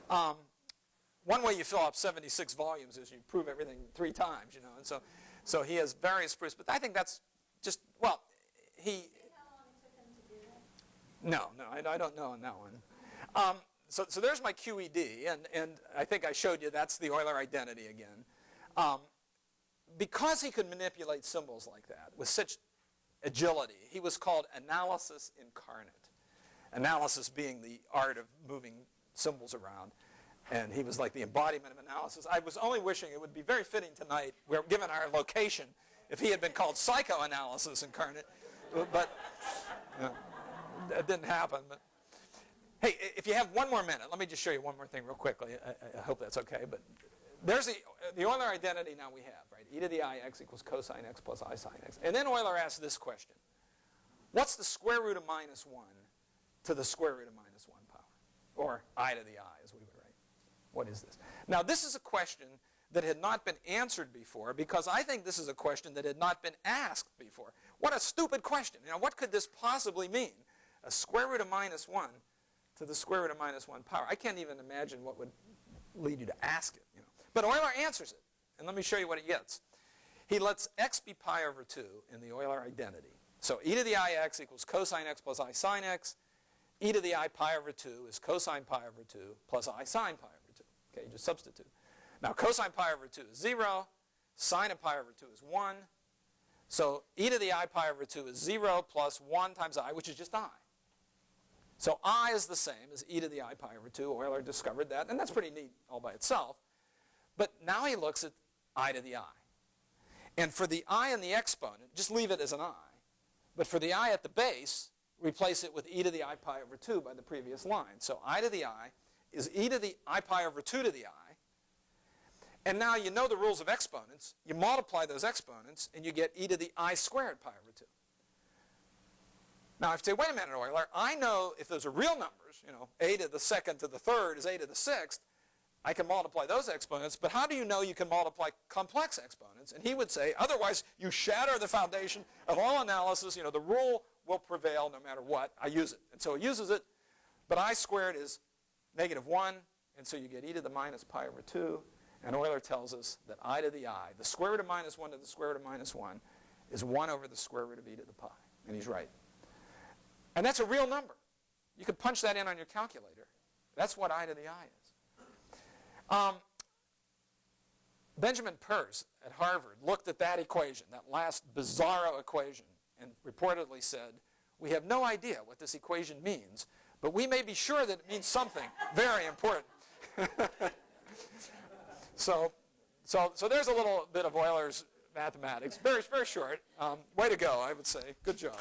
One way you fill up 76 volumes is you prove everything 3 times, you know. And so he has various proofs. But I think that's just, well, he... No, I don't know on that one. So there's my QED, and I think I showed you that's the Euler identity again. Because he could manipulate symbols like that with such agility, he was called analysis incarnate. Analysis being the art of moving symbols around, and he was like the embodiment of analysis. I was only wishing it would be very fitting tonight, given our location, if he had been called psychoanalysis incarnate, but... That didn't happen. But hey, if you have one more minute, let me just show you one more thing real quickly. I hope that's okay. But there's the Euler identity now we have, right? E to the ix equals cosine x plus I sine x. And then Euler asks this question. What's the square root of minus 1 to the square root of minus 1 power? Or I to the I, as we would write. What is this? Now, this is a question that had not been answered before, because I think this is a question that had not been asked before. What a stupid question. You know, what could this possibly mean? A square root of minus 1 to the square root of minus 1 power. I can't even imagine what would lead you to ask it. You know. But Euler answers it. And let me show you what he gets. He lets x be pi over 2 in the Euler identity. So e to the ix equals cosine x plus I sine x. E to the I pi over 2 is cosine pi over 2 plus I sine pi over 2. Okay, you just substitute. Now cosine pi over 2 is 0. Sine of pi over 2 is 1. So e to the I pi over 2 is 0 plus 1 times I, which is just I. So I is the same as e to the I pi over 2. Euler discovered that, and that's pretty neat all by itself. But now he looks at I to the I. And for the I in the exponent, just leave it as an I. But for the I at the base, replace it with e to the I pi over 2 by the previous line. So I to the I is e to the I pi over 2 to the I. And now you know the rules of exponents. You multiply those exponents, and you get e to the I squared pi over 2. Now, if you say, wait a minute, Euler, I know if those are real numbers, you know, a to the second to the third is a to the sixth, I can multiply those exponents, but how do you know you can multiply complex exponents? And he would say, otherwise, you shatter the foundation of all analysis. You know, the rule will prevail no matter what. I use it. And so he uses it, but I squared is negative 1, and so you get e to the minus pi over 2. And Euler tells us that I to the I, the square root of minus 1 to the square root of minus 1, is 1 over the square root of e to the pi. And he's right. And that's a real number. You could punch that in on your calculator. That's what I to the I is. Benjamin Peirce at Harvard looked at that equation, that last bizarro equation, and reportedly said, we have no idea what this equation means, but we may be sure that it means something very important. So there's a little bit of Euler's mathematics. Very, very short. Way to go, I would say. Good job.